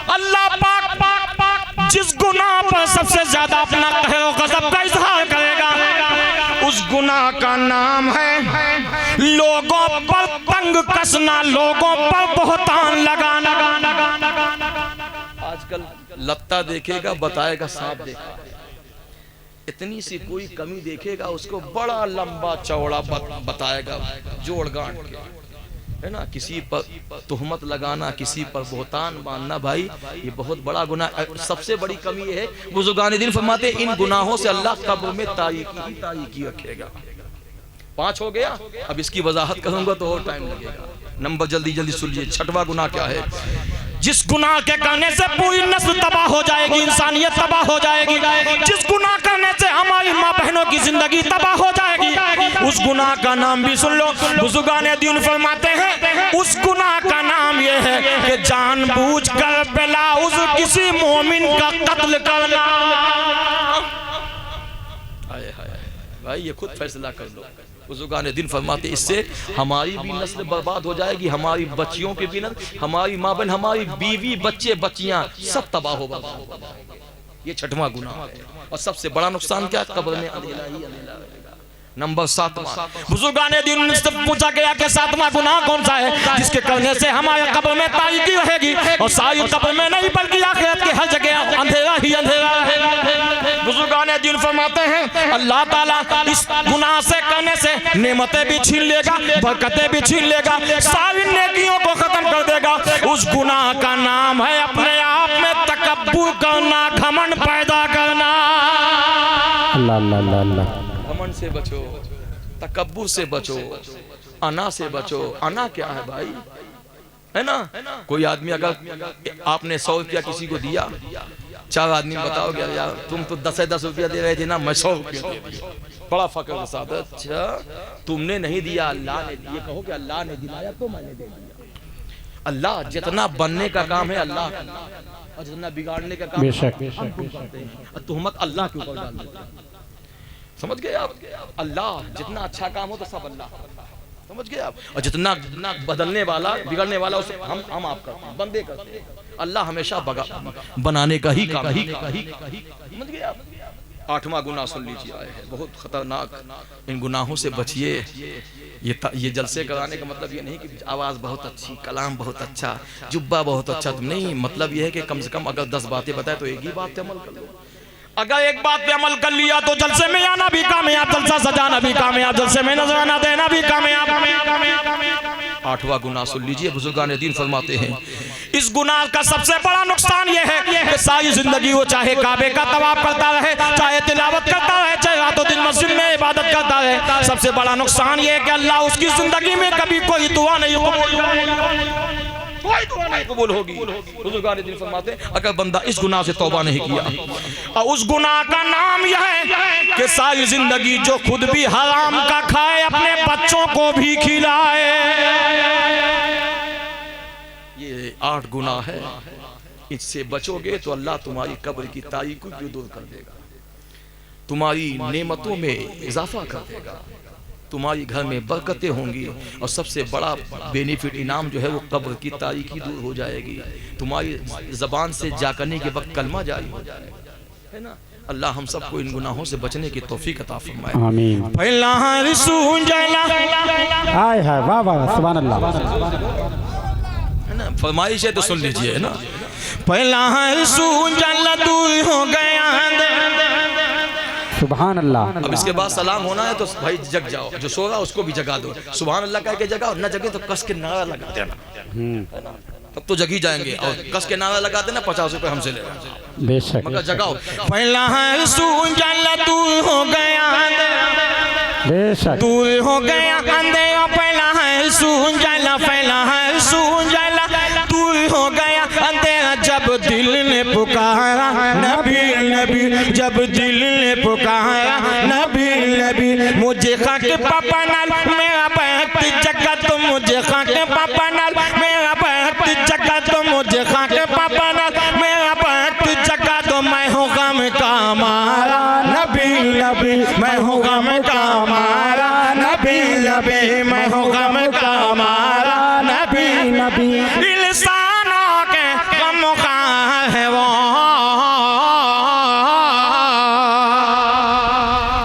अल्लाह पाक जिस गुनाह पर सबसे ज्यादा अपना कहर और गज़ब का इजहार करेगा, उस गुनाह का नाम है लोगों पर तंग कसना, लोगों पर बहतान लगाना। आजकल लत्ता देखेगा बताएगा सांप देखा, इतनी सी कोई कमी देखेगा उसको बड़ा लंबा चौड़ा बताएगा जोड़ गांठ के, है ना। किसी पर तुहमत लगाना, किसी पर बोहतान बांधना, भाई ये बहुत बड़ा गुनाह। सबसे बड़ी कमी ये है, बुजुर्गान दिन फरमाते इन गुनाहों से अल्लाह कब्र में तारीकी रखेगा। 5 हो गया। अब इसकी वजाहत करूंगा तो और टाइम लगेगा। नंबर जल्दी सुन लीजिए। 6वां गुनाह क्या है? जिस गुनाह के करने से पूरी नस्ल तबाह हो जाएगी, इंसानियत तबाह हो जाएगी, जिस गुनाह करने से हमारी माँ बहनों की जिंदगी तबाह हो जाएगी, उस गुनाह का नाम भी सुन लो। बुजुर्गान दीन फरमाते हैं उस गुनाह का नाम ये है कि जानबूझकर बिलाउज किसी मोमिन का कत्ल करना। भाई ये खुद फैसला कर लो। बुजुर्गान दिन फरमाते इससे हमारी भी नस्ल बर्बाद हो जाएगी, हमारी बच्चियों की भी नस्ल, हमारी माँ बहन, हमारी बीवी, बच्चे, बच्चियां सब तबाह हो बर्बाद। ये 6वां गुनाह है। और सबसे बड़ा नुकसान क्या? कब्र में अंधेरा ही अंधेरा रहेगा। नंबर 7वां, बुजुर्गान दिन से पूछा गया कि 7वां गुनाह कौन सा है जिसके करने से हमारे कब्र में तारीकी रहेगी, और सारी कब्र में नहीं बल्कि आखिरत की हर जगह अंधेरा ही अंधेरा रहेगा। बुजुर्गान दिन फरमाते हैं अल्लाह ताला इस गुनाह से करने से नेमतें भी छीन लेगा, बरकतें भी छीन लेगा, सारी नेकियों को खत्म कर देगा। उस गुनाह का नाम है अपने आप में तकब्बुर करना, घमंड पैदा करना। घमंड से बचो, तकब्बुर से बचो, अना से बचो। अना क्या है भाई? है ना, कोई आदमी अगर आपने 100 रुपया किसी को दिया, 4 आदमी बताओगे यार तुम तो 10 रुपया दे रहे थे ना, मैं 100 रुपया दे दिया, बड़ा फकर के साथ। अच्छा तुमने नहीं दिया, अल्लाह ने दिया। कहो कि अल्लाह ने दिलाया तो मैंने दे दिया। अल्लाह जितना बनने का काम है अल्लाह का, और जितना बिगाड़ने का काम हम करते हैं। तुहमत अल्लाह के ऊपर डाल देते हैं, समझ गए आप? अल्लाह जितना अच्छा काम हो तो सब अल्लाह, समझ गए आप? और जितना बदलने वाला, बिगड़ने वाला उसे हम आप करते हैं, बंदे करते हैं। अल्लाह हमेशा बनाने का ही काम, समझ गए आप? 8वां गुनाह सुन लीजिए, आए है बहुत खतरनाक। इन गुनाहों से बचिए। ये जलसे कराने का मतलब ये नहीं कि आवाज़ बहुत अच्छी, कलाम बहुत अच्छा, जुब्बा बहुत अच्छा, नहीं। मतलब ये है कि कम से कम अगर 10 बातें बताए तो एक ही बात पे अमल कर लो। अगर एक बात पे अमल कर लिया तो जलसे में आना भी कामयाब, जलसा सजाना भी कामयाब, जलसे में नजराना देना भी कामयाब। 8वां गुनाह सुन लीजिए। बुजुर्गान दीन फरमाते हैं इस गुनाह का सबसे बड़ा नुकसान यह है कि सारी जिंदगी वो चाहे काबे का तवाफ करता रहे, चाहे तिलावत करता रहे, चाहे रातों दिन मस्जिद में इबादत करता रहे, सबसे बड़ा नुकसान यह है कि अल्लाह उसकी जिंदगी में कभी कोई दुआ नहीं कबूल होगी। बुजुर्गान दिन फरमाते हैं अगर बंदा इस गुनाह से तौबा नहीं किया, और उस गुनाह का नाम यह है कि सारी जिंदगी जो खुद भी हराम का खाए, अपने बच्चों को भी खिलाए। ये 8 गुनाह है। इससे बचोगे तो अल्लाह तुम्हारी कब्र की तारीकी को दूर कर देगा, तुम्हारी नेमतों में इजाफा कर देगा, तुम्हारी घर में बरकतें होंगी और सबसे बड़ा बेनिफिट इनाम जो है वो कब्र की तारीकी दूर हो जाएगी। तुम्हारी ज़बान से जाकरने के वक्त कलमा जारी हो जाएगा, है ना। अल्लाह हम सबको इन गुनाहों से बचने की तौफीक अता फरमाए। आमीन। पहला हाय हाय, वाह वाह, सुभान अल्लाह। है ना, फरमाइश है तो सुन लीजिए, है ना। पहला तू हो गया, सुभान अल्लाह। अब इसके बाद सलाम होना है तो भाई जग जाओ, जो सो रहा उसको भी जगा दो, सुभान अल्लाह कह के जगाओ, न जगे तो कस के नारा लगा देना, है ना, तब तो जगी जाएंगे। और कस के नारा लगा देना, 50 रुपए हमसे लेना, बेशक मगर जगाओ। पहला तू हो गया, बेशक तू हो गया अंधेरा, पहला है सूंजला, पहला है सूंजला, तू हो गया अंधेरा जब दिल ने पुकारा नबी नबी, जब दिल ने पुकारा नबी नबी। मुझे खाके पापा नाल मेरा बैठ जगा, तो मुझे खाके पापा नाल मेरा बैठ जगा, तो मुझे खाके पापा नाल मेरा बैठ जगा, तो मैं हूँ गम का मारा नबी नबी, मैं हूँ गम का मारा नबी नबी, मैं हूँ गम का मारा नबी नबी। इंसानों के गम का है वो,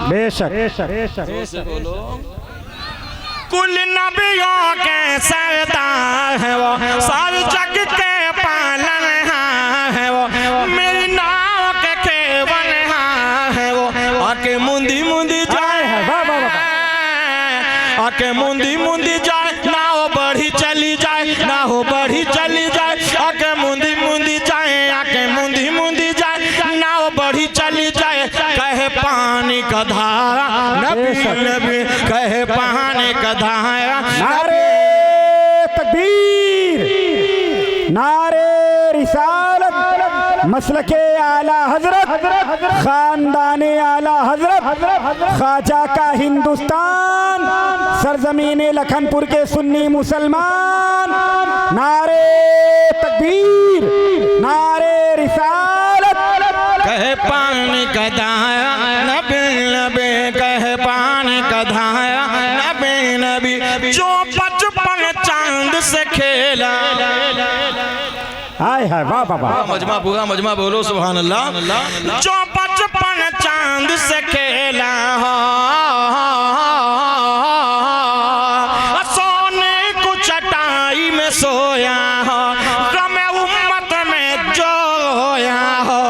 बेशक बेशक। बोलो कुल नबियों के सरदार है वो, सारे जग के पालन है वो, मेरी नाव के केवल है वो। आके मुंदी मुंदी जाए, आके मुंदी मुंदी जाए, ना हो बढ़ी चली जाए, ना हो बढ़ी चली जाए, आके मुंदी मुंदी जाए, आके मुंदी मुंदी जाए, ना हो बढ़ी चली जाए। कहे पानी का धारा नबी नबी, कहे पानी का धारा। नारे तकबीर, नारे रिसालत, मसलके आला हजरत, खानदाने आला हजरत, ख्वाजा का हिंदुस्तान, सरजमीन लखनपुर के सुन्नी मुसलमान। नारे तकबीर, नारे रिसालत, कहे पानी का धारा नबी नबी, कहे पानी का धारा नबी नबी। जो बचपन चांद से खेला, हाय हाय, वाह बाबा। मजमा पूरा मजमा बोलो सुभान अल्लाह। जो बचपन चांद से खेला हो, सोने को चटाई में सोया हो, गमे उम्मत में जो होया हो,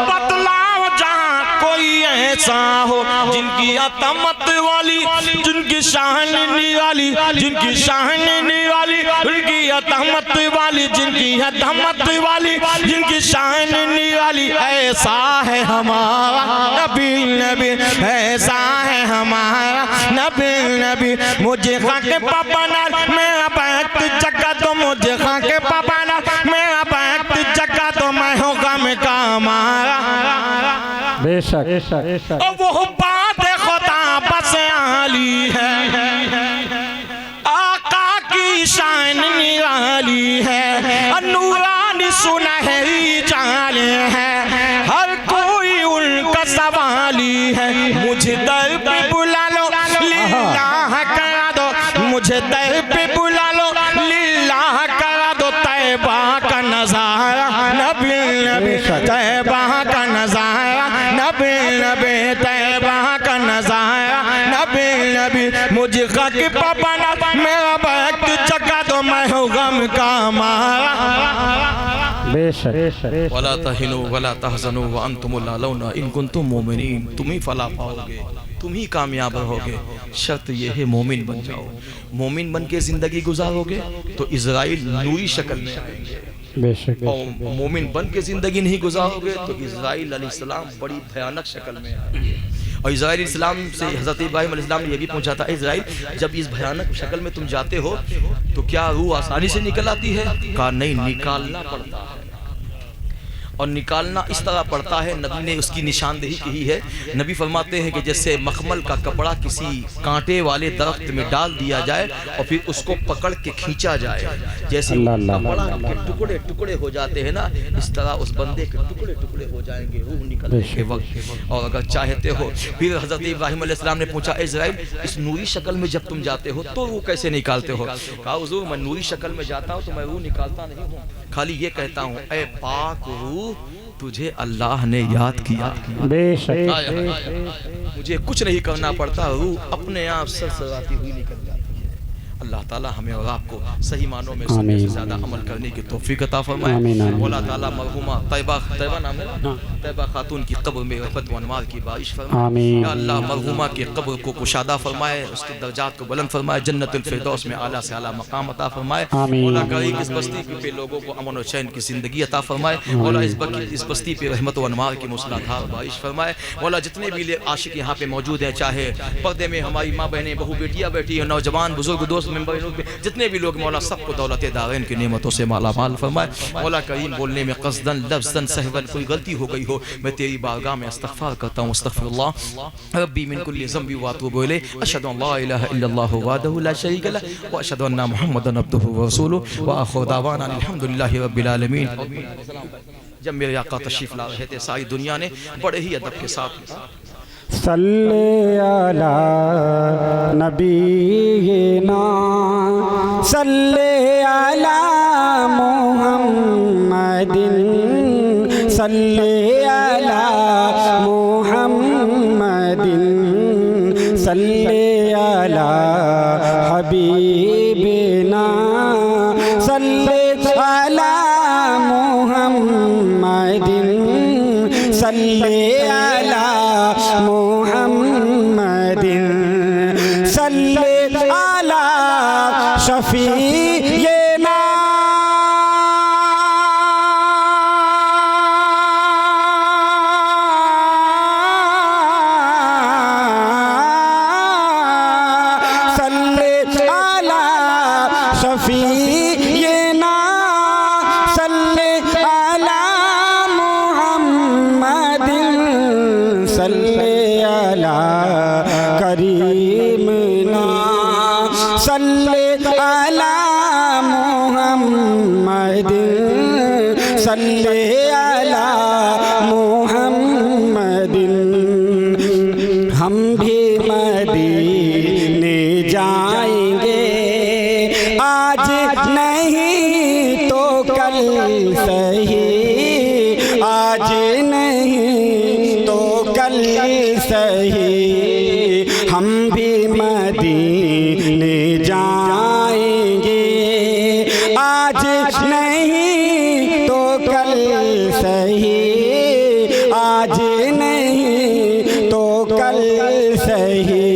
बतलाओ जहाँ कोई ऐसा हो जिनकी अतमत वाली, जिनकी शान निराली, जिनकी शान निराली, उनकी अतमत वाली, जिनकी अतमत वाली, जिनकी शान निराली। ऐसा है हमारा नबी नबी, ऐसा है हमारा नबी नबी। मुझे खाके पापा नाल मेरा बैठ जगा, तो मुझे खाके पापा नाल मेरा बैठ जगा, तो मैं हूँ गम का मारा। बेशक बेशक। और वो बात खुदा बस आली है, आका की शान निराली है, नूरानी सुनहरी चाल है, हर कोई उनका सवाली है। मुझे दर पे बुला लो लिल्लाह करा दो, मुझे दर पे बुला लो लिल्लाह करा दो। तैबा का नजारा नबी नबी, तैबा का नजारा नबी नबी, तैबा का नजारा नबी नबी। मुझे खाके पापा ना मेरा बैठ जगा, तो मैं हूँ गम का मारा। बेशक। वला तहिनु वला तहज़नु व अंतुमुल अलाउना इन कुंतुम मोमिनीन। तुम ही फला पाओगे, तुम ही कामयाब रहोगे। शर्त यह है मोमिन बन जाओ। मोमिन बन के जिंदगी गुजारोगे तो इज़राइल नूरी शक्ल में आएंगे, बेशक। और मोमिन बन के जिंदगी नहीं गुजारोगे तो इज़राइल अलैहिस्सलाम बड़ी भयानक शक्ल में आएंगे। और इज़राइल इस्लाम से हज़रत इब्राहीम अलैहिस्सलाम ने यह भी पूछा था, इज़राइल जब इस भयानक शक्ल में तुम जाते हो तो क्या रूह आसानी से निकल आती है? कहा नहीं, निकालना पड़ता है। और निकालना इस तरह पड़ता है, नबी ने उसकी निशानदेही की है। नबी फरमाते हैं कि जैसे मखमल का कपड़ा किसी कांटे वाले दरख्त में डाल दिया जाए और फिर उसको पकड़ के खींचा जाए, जैसे कपड़ा के टुकड़े टुकड़े हो जाते हैं ना, इस तरह उस बंदे के टुकड़े टुकड़े हो जाएंगे रूह निकलने के वक्त। और अगर चाहते हो, फिर हजरत इब्राहिम अलैहिस्सलाम ने पूछा, इज़राइल इस नूरी शक्ल में जब तुम जाते हो तो रूह कैसे निकालते हो? कहा हुजूर मैं नूरी शक्ल में जाता हूँ तो मैं रूह निकालता नहीं हूँ, खाली ये कहता हूँ ऐ पाक रूह तुझे अल्लाह ने याद किया। बेशक मुझे कुछ नहीं करना पड़ता, रूह अपने आप सरसराती हुई निकल जाती है। अल्लाह ताला हमें और आपको सही मानों में सुनने से ज़्यादा अमल करने की तौफीक अता फरमाए। मौला ताला मरहुमा तैयबा नाम है तैयबा खातून की कब्र में रहमत व अनवार की बारिश फरमाए। या अल्लाह मरहुमा की कब्र को कुशादा फरमाए, उसके दर्जात को बुलंद फरमाए, जन्नतुल फिरदौस में आला से आला मकाम अता फरमाए। मौला करीम इस बस्ती पे लोगों को अमन और चैन की ज़िंदगी अता फरमाए। मौला इस बस्ती पे रहमत व अनवार की मूसलाधार बारिश फरमाए। मौला जितने भी आशिक यहाँ पे मौजूद हैं, चाहे पर्दे में हमारी माँ बहनें बहू बेटियाँ बैठी हैं, नौजवान बुजुर्ग दोस्त मेंबर जितने भी लोग, मौला सबको दौलत दारैन की नेमतों से माला माल फरमाए। मौला करीम बोलने में क़स्दन लफ्ज़न सहवन कोई गलती हो गई हो, मैं तेरी बारगाह में इस्तग़फ़ार करता हूँ। अस्तग़फ़िरुल्लाह रब्बी मिन कुल्लि ज़ंबि व अतूबु इलैह, अशहदु अन ला इलाहा इल्लल्लाहु वहदहु ला शरीका लहु व अशहदु अन्ना मुहम्मदन अब्दुहु व रसूलुहु व आखिरु दअवाना अल्हम्दुलिल्लाहि रब्बिल आलमीन। जब मेरे आका तशरीफ़ ला रहे थे, सारी दुनिया ने बड़े ही अदब के साथ सल्ले अला नबीना सल्ले अला मुहम्मदिन सल्ले अला मुहम्मदिन सल्ले अला हबीबिना सल्ले अला मुहम्मदिन सल्ले अला मुहम्मदिन सल्ले अला शफीना सल्ले अला शफीना सल्ले अला मुहम्मदिन सल्ले अला करीमना सल्ले अला मुहम्मदिन सल्ले अला मुहम्मदिन। हम भी मदीने जाएंगे आज नहीं तो कल सही, आज नहीं तो कल सही, हम भी मदीने जाएंगे आज नहीं तो कल सही, आज नहीं तो कल सही।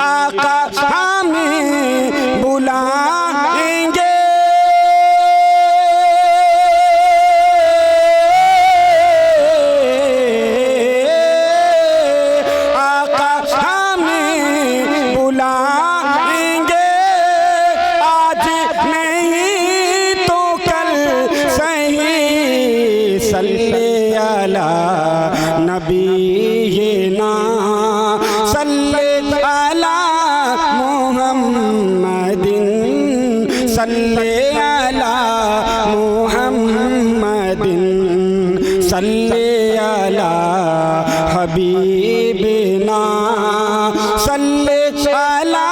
आका हमें बुलाएंगे सल्ले अला नबीना सल्ले अला मुहम्मदिन सल्ले अला मुहम्मदिन सल्ले अला हबीबिना सल्ले अला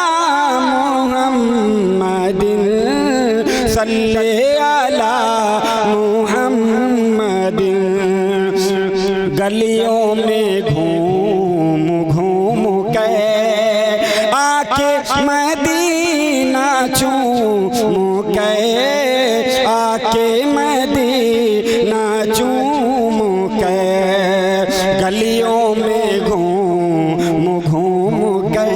मुहम्मदिन सल्ले अला मुहम्मदिन। गलियों में घूम घूम के आके मदीना चूम के आके मदीना चूम के गलियों में घूम घूम के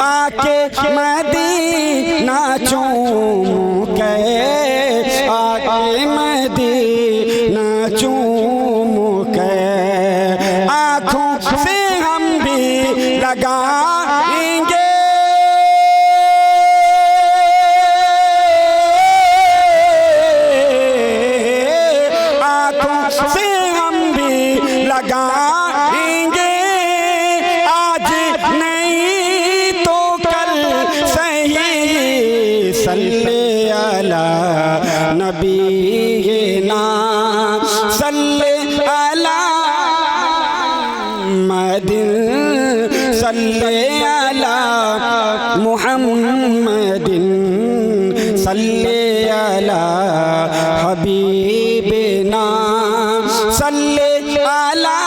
आके मदीना चूम के आके मदीना चूम के आँखों से हम भी लगाएंगे लगाएंगे आज नहीं तो कल सही सल्ले अला नबीना सल्ले अला मुहम्मदिन सल्ले अला मुहम्मदिन सल्ले अला हबीबना सल्ले अला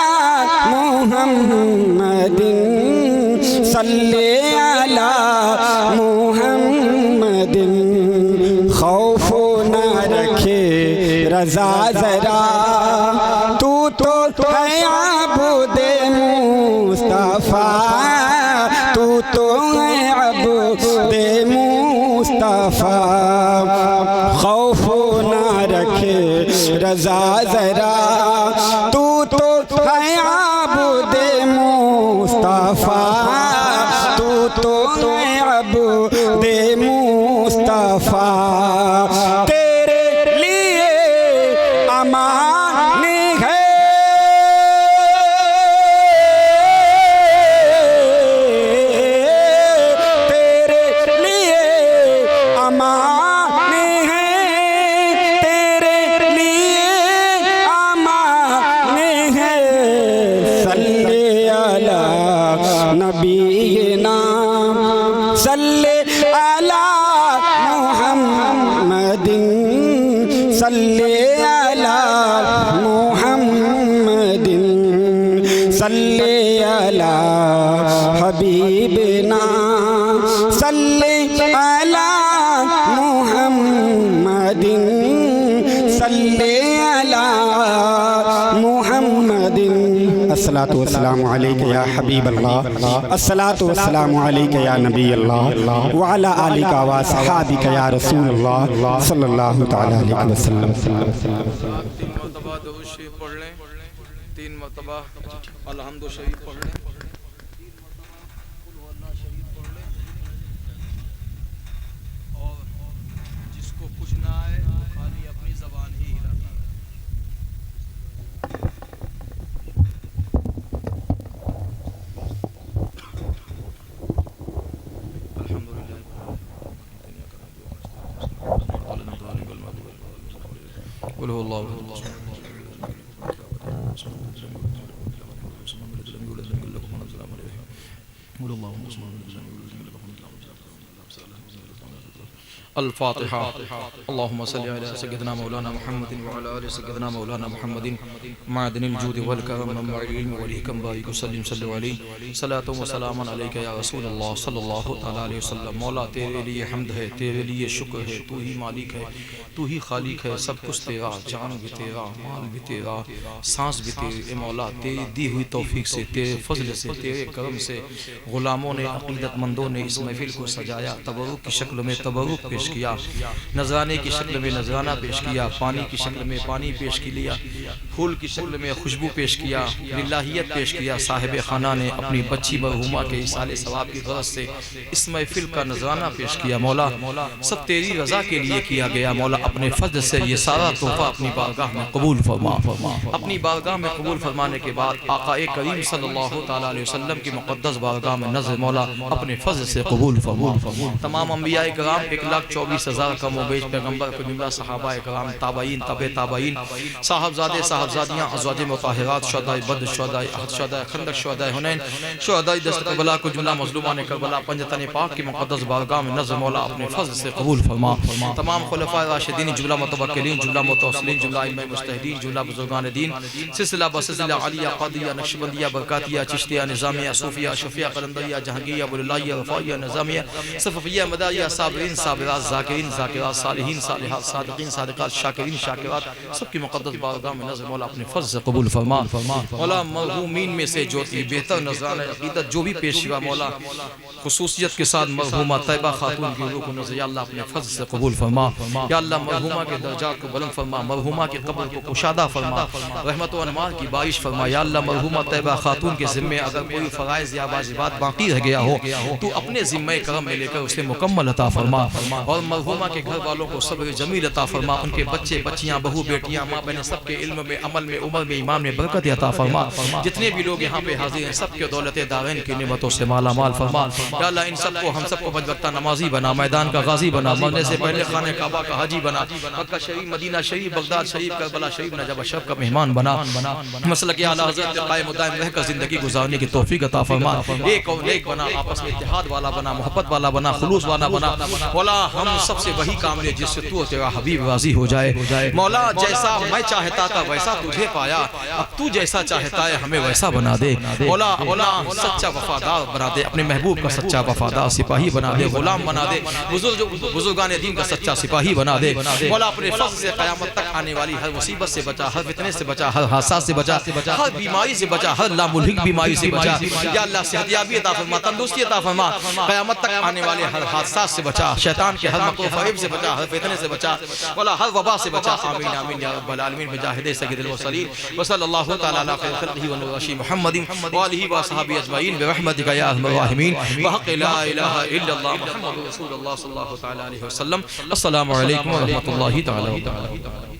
मुहम्मदिन सल्ले अला मुहम्मदिन खौफ न रखे रज़ा ज़रा तू तो है अब्दे मुस्तफ़ा तू तो है अब्दे मुस्तफ़ा खौफ न रखे रज़ा ज़रा तू तो है अब्दे मुस्तफ़ा तू तो है अब्दे मुस्तफ़ा तेरे लिए अमान है तेरे लिए अमान है तेरे लिए अमान है सल्ले अला नबीना सल्ले अला मुहम्मदिन सल्ले अला मुहम्मदिन सल्ले अला हबीबना सल्ले अला मुहम्मदिन सल्ले अला मुहम्मदिन अस्सलातु वस्सलामु अलैका या हबीब अल्लाह अस्सलातु वस्सलामु अलैका या नबी अल्लाह व अला आलिका व सहाबिका या रसूल अल्लाह सल्लल्लाहु तआला अलैहि वसल्लम। 3 मरतबा दुरूद शरीफ पढ़ लें, 3 मरतबा अलहम्दु शरीफ पढ़ लें, 3 मरतबा कुल हुवल्लाह शरीफ पढ़ लें और जिसको कुछ ना आए खाली अपनी ज़बान ही हिलाता है। अल-फातिहा। अल्लाहुम्मा सल्लि अला सय्यिदिना मौलाना मुहम्मदिन व अला आलि सय्यिदिना मौलाना मुहम्मदिन मादिनिल जूद वल करम मम्मअल इल्म वल हिकम बारिक वसल्लिम सल्लु अलैहि सलातु व सलामन अलैका या रसूलल्लाह सल्लल्लाहु तआला अलैहि वसल्लम। मौला तेरे लिए हम्द है, तेरे लिए शुक्र है, तू ही मालिक है, तू ही खालिक है, सब कुछ तेरा, जान भी तेरा, माल भी तेरा, सांस भी तेरी। ए मौला तेरी दी हुई तौफीक से, तेरे फजल से, तेरे करम से गुलामों ने, अक़ीदतमंदों ने इस महफिल को सजाया, तबरुक की शक्ल में तबरुक पेश किया, नजराने की शक्ल में नजराना पेश किया, पानी की शक्ल में पानी पेश किया, फूल की शक्ल में खुशबू पेश किया, लिल्लाहियत पेश किया। साहिब खाना ने अपनी बच्ची मरहुमा के इसाले सवाब की गरज से इस महफिल का नजराना पेश किया। मौला सब तेरी रजा के लिए किया गया। मौला अपने फजल से ये सारा तोहफा अपनी बारगाह में कबूल फरमा। अपनी बारगाह में कबूल फरमाने के बाद आक़ाए करीम सल्लल्लाहु तआला अलैहि वसल्लम की मुक़द्दस बारगाह में नज़र मौला अपने फजल से कबूल फरमा। तमाम अंबियाए कराम 1,24,000 कम बेश पैगम्बर पैगम्बर सहाबाए कराम ताबईन तबे ताबईन साहबजादे साहबजादियाँ अज़वाज मुताहिरात शुहदाए बद्र शुहदाए अहद शुहदाए खंदक शुहदाए हुनैन शुहदाए दस्त करबला को जुमला मज़लूमान करबला पंजतन पाक की मुक़द्दस बारगाह में नज़र मौला अपने फज़ल से कबूल फरमा। तमाम खुलफ़ाए राशिदीन जुमला मुतवक्किलीन जुमला मुतवस्सिलीन जुमला इमाम मुज्तहिदीन जुमला बुज़ुर्गान दीन सिलसिला बसिलसिला अलिया क़ादिया नक्शबंदिया बरकातिया चिश्तिया निज़ामिया सूफिया शफिया कलंदरिया जहांगीरिया बुललाहिया वफ़ाइया निज़ामिया सफ़फ़िया मदाइया साबिरीन साबिरात ज़ाकिरीन ज़ाकिरात सालिहीन सालिहात सादिक़ीन सादिक़ात शाकिरीन शाकिरात सबकी मुक़द्दस बारगाह में नज़र मौला अपने फज़ल से कबूल फरमा। मौला मरहूमीन में से जो बेहतर नज़राना अक़ीदत जो भी पेश हुआ मौला खुसूसियत के साथ मरहूमा तैयबा खातून की रूह को नज़र या अल्लाह अपने फज़ल से कबूल फरमा। या अल्लाह मरहूमा के दर्जात को बुलंद फरमा, मरहूमा के कब्र को कुशादा फरमा, रहमत व अनवार की बारिश फरमा। या अल्लाह मरहूमा तैयबा खातून के ज़िम्मे अगर कोई फ़राइज़ या वाजिबात बाकी रह गया हो तो अपने ज़िम्मे करम में लेकर उसे मुकम्मल अता फरमा और मरहूमा के घर वालों को सब्र जमील अता फरमा। उनके बच्चे बच्चियाँ बहू बेटियाँ माँ बहनें सबके इल्म इल्म में, अमल में, उमर में, ईमान में बरकत अता फरमा। जितने भी लोग यहाँ पे हाजिर हैं सबके दौलत दारैन की नेमतों से माला माल फरमा। या अल्लाह इन सबको हम सबको बजबख्ता नमाजी बना, मैदान का गाजी बना, मरने से पहले खाने काबा का हाजी बना, मक्का शरीफ, मदीना शरीफ, बगदाद शरीफ, करबला शरीफ, नजफ शरीफ का मेहमान बना। मसलक आला हज़रत कायम दायम रहकर जिंदगी गुजारने की तौफीक अता फरमा। एक और नेक बना, आपस में इत्तेहाद वाला बना, मोहब्बत वाला बना, खुलूस वाला बना। मौला हम सबसे वही काम ले जिससे तू और तेरा हबीब राजी हो जाए। मौला जैसा मैं चाहता था वैसा तुझे पाया, अब तू जैसा चाहता है हमें वैसा बना दे। मौला मौला सच्चा वफादार बना दे, अपने महबूब का सच्चा वफादार सिपाही बना दे, गुलाम बना दे, बुजुर्गान दीन का सच्चा सिपाही बना दे। मौला अपने फज़ल से क़यामत तक आने वाली हर मुसीबत से बचा, हर फितने से बचा, हर हादसा से बचा, हर बीमारी से बचा, हर लामुल्हिक बीमारी से बचा। या अल्लाह सेहतियाबी अता फरमा, तंदुरुस्ती अता फरमा, क़यामत तक आने वाले हर हादसा से बचा, शैतान के हर मकरूह फ़रेब से बचा, हर फितने से बचा, मौला हर वबा से बचा। आमीन आमीन या रब्बल आलमीन। मुजाहिद सय्यदुल मुरसलीन व सल्लल्लाहु तआला अला खैर खल्क़िही व नूर मुहम्मदिन व आलिहि व असहाबिही अजमईन बिरहमतिका या अरहमर राहिमीन व हक़्क़ि ला इलाहा इल्लल्लाह मुहम्मदुर रसूलुल्लाह सल्लल्लाहु तआला अलैहि वसल्लम। अस्सलामु अलैकुम व रहमतुल्लाहि तआला व बरकातुहू।